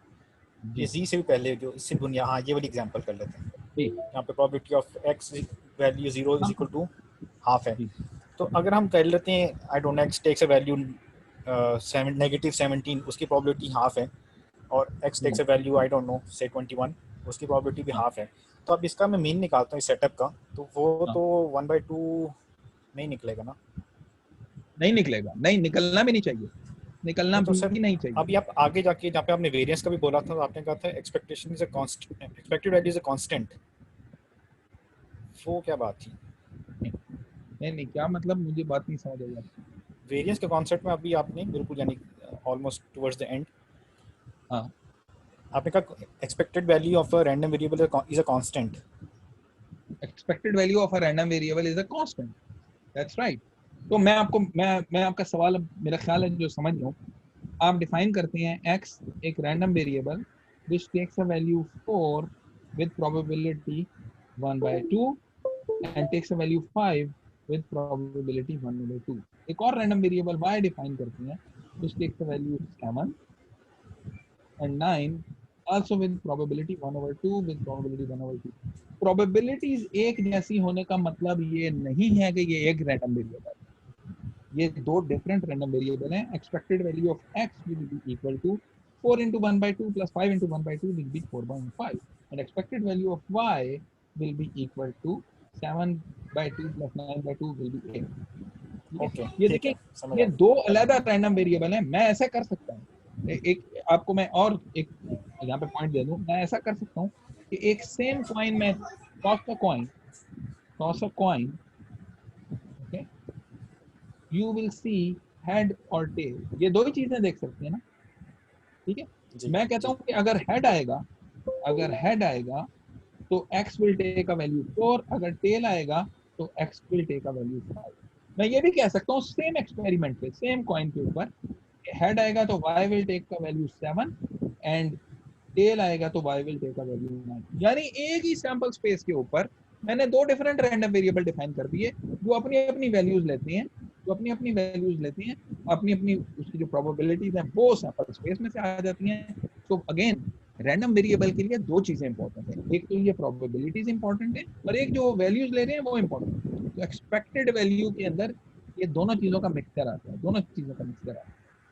ये जी से भी पहले जो इससे बुनियाद। हाँ, ये वाली एग्जांपल कर लेते हैं। ठीक, यहाँ पे probability of x value 0 is equal to half है। तो अगर हम कर लेते हैं I don't know x takes a value -17, उसकी प्रोबेबिलिटी हाफ है, और x takes a value I don't know say 21, उसकी प्रोबेबिलिटी भी हाफ है। तो अब इसका मैं मीन निकालता हूँ इस सेटअप का, तो वो तो 1/2 नहीं निकलेगा ना? नहीं निकलेगा, नहीं निकलना भी नहीं चाहिए, निकलना तो सर भी नहीं चाहिए। अभी आप आगे जाके जहाँ पे आपने वेरिएंस का भी बोला था, तो आपने कहा था expectation is a constant, expected value is a constant, वो क्या बात थी? नहीं क्या मतलब, मुझे बात नहीं समझ आई आपकी। वेरिएंस के कॉन्सेप्ट में अभी आपने बिल्कुल यानी ऑलमोस्ट टुवर्ड्स द एंड आपने कहा expected value of a random variable is a constant. Expected value of a random variable is a constant, that's right. तो मैं आपको मैं आपका सवाल मेरा ख्याल है जो समझ लो, आप डिफाइन करते हैं x एक random variable which takes a value 4 with probability 1/2 and takes a value 5 with probability 1/2। एक और रैंडम वेरिएबल y डिफाइन करते हैं which takes a value 7 and 9 also with probability 1/2 with probability 1/2। Probabilities एक जैसी होने का मतलब ये नहीं है कि ये एक रैंडम वेरिएबल है, ये दो डिफरेंट रैंडम वेरिएबल हैं। Expected value of x will be equal to 4 into 1/2 plus 5 into 1/2 will be 4/5 and expected value of y will be equal to 7/2 plus 9/2 will be 8। Okay, ये देखिए, ये दो अलग random variable हैं। मैं ऐसा कर सकता हूँ, एक आपको मैं और एक यहाँ पे पॉइंट दे दूँ, मैं ऐसा कर सकता हूँ कि एक सेम कॉइन में toss a coin, okay, you will see head और टेल, ये दो ही चीजें देख सकते हैं ना, ठीक है। मैं कहता हूँ कि अगर हेड आएगा तो x will take a value 4, अगर टेल आएगा तो x will take a value 5। मैं ये भी कह सकता हूँ सेम एक्सपेरिमेंट पे, सेम कॉइन के ऊपर, हेड आएगा तो y will take a value 7 and tail आएगा तो y will take a value 9। यानी एक ही सैंपल स्पेस के ऊपर मैंने दो डिफरेंट रैंडम वेरिएबल डिफाइन कर दिए जो अपनी अपनी वैल्यूज लेते हैं, अपनी अपनी उसकी जो प्रोबेबिलिटीज हैं वो सैंपल स्पेस में से आ जाती हैं। तो अगेन रैंडम वेरिएबल के लिए दो चीजें इंपॉर्टेंट है, एक तो ये प्रोबेबिलिटीज इंपॉर्टेंट है और एक जो वैल्यूज ले रहे हैं वो इंपॉर्टेंट है। तो एक्सपेक्टेड वैल्यू के अंदर ये दोनों चीजों का मिक्सचर आता है,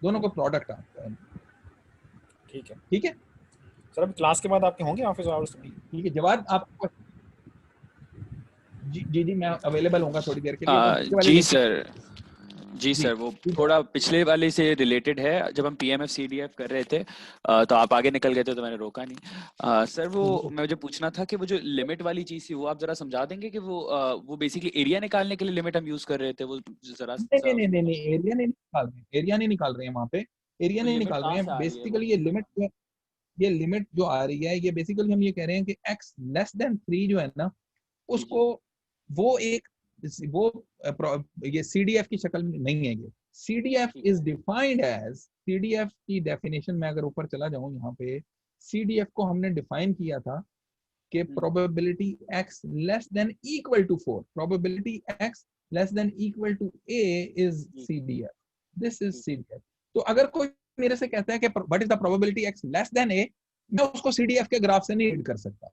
दोनों का प्रोडक्ट आता है। ठीक है सर, अभी क्लास के बाद आपके होंगे ऑफिस आवर्स? ठीक है, जवाब आपको जी मैं अवेलेबल होऊंगा थोड़ी देर के लिए। जी सर, जी सर, वो थोड़ा पिछले वाले से रिलेटेड है। जब हम पीएमएफ सीडीएफ कर रहे थे तो आप आगे निकल गए थे तो मैंने रोका नहीं। सर वो मुझे पूछना था कि वो जो लिमिट वाली चीज थी वो आप जरा समझा देंगे कि वो बेसिकली एरिया निकालने के लिए लिमिट हम यूज कर रहे थे, वो जरा नहीं, एरिया नहीं निकाल रहे हैं, एरिया नहीं निकाल रहे हैं वहाँ पे, एरिया नहीं निकाल रहे हैं। बेसिकली ये लिमिट जो आ रही है, ये बेसिकली हम ये कह रहे हैं कि x लेस देन 3 जो है ना, उसको वो ये CDF की शक्ल में नहीं है। ये CDF is defined as, CDF की डेफिनेशन में अगर ऊपर चला जाऊं, यहाँ पे CDF को हमने डिफाइन किया था कि probability x less than equal to 4, probability x less than equal to a is CDF, this is CDF। तो अगर कोई मेरे से कहता है कि what is the probability x less than a, मैं उसको CDF के ग्राफ से नहीं रीड कर सकता।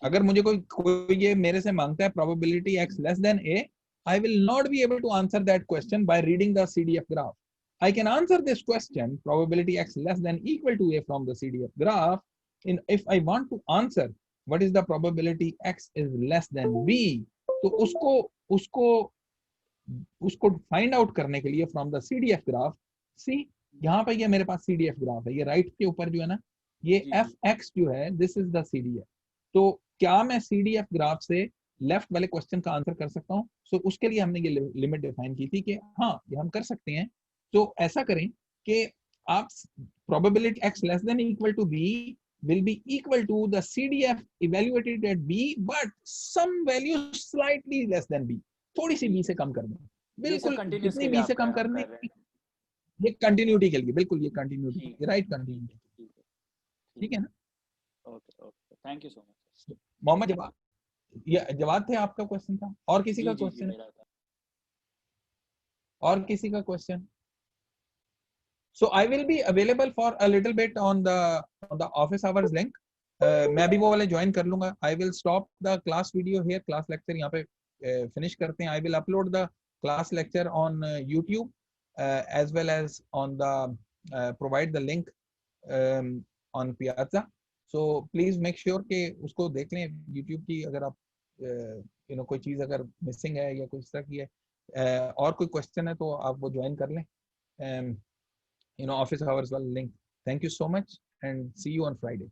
अगर मुझे कोई ये मेरे से मांगता है probability x less than a, I will not be able to answer that question by reading the CDF graph. I can answer this question, probability x less than equal to a, from the CDF graph. If I want to answer what is the probability x is less than b, तो उसको find out करने के लिए from the CDF graph, सी यहाँ पे ये मेरे पास CDF graph है, ये राइट के ऊपर जो है ना, ये fx जो है, दिस इज द CDF। तो क्या मैं CDF ग्राफ से लेफ्ट वाले क्वेश्चन का आंसर कर सकता हूँ? सो उसके लिए हमने ये लिमिट डिफाइन की थी कि हाँ ये हम कर सकते हैं। तो ऐसा करें कि आप probability x less than equal to b will be equal to the CDF evaluated at b, but some value slightly less than b, थोड़ी सी b से कम कर दें, बिल्कुल कितनी b से कम करने, ये कंटिन्यूटी के लिए, बिल्कुल ये कंटिन्यूटी, राइट कंटिन्यूटी, ठीक है ना? Okay okay, thank you so much. Mohammad जवाब थे आपका क्वेश्चन था, और किसी का क्वेश्चन है? और किसी का question? So I will be available for a little bit on the office hours link. मैं भी वो वाले ज्वाइन कर लूंगा। I will stop the class video here, class lecture यहाँ पे finish करते हैं। I will upload the class lecture on YouTube as well as on the provide the link on Piazza. So please make sure कि उसको देख लें YouTube की, अगर आप कोई चीज़ अगर मिसिंग है या कुछ तरह की है, और कोई क्वेश्चन है तो आप वो ज्वाइन कर लें। Office hours link. Thank you so much and see you on Friday.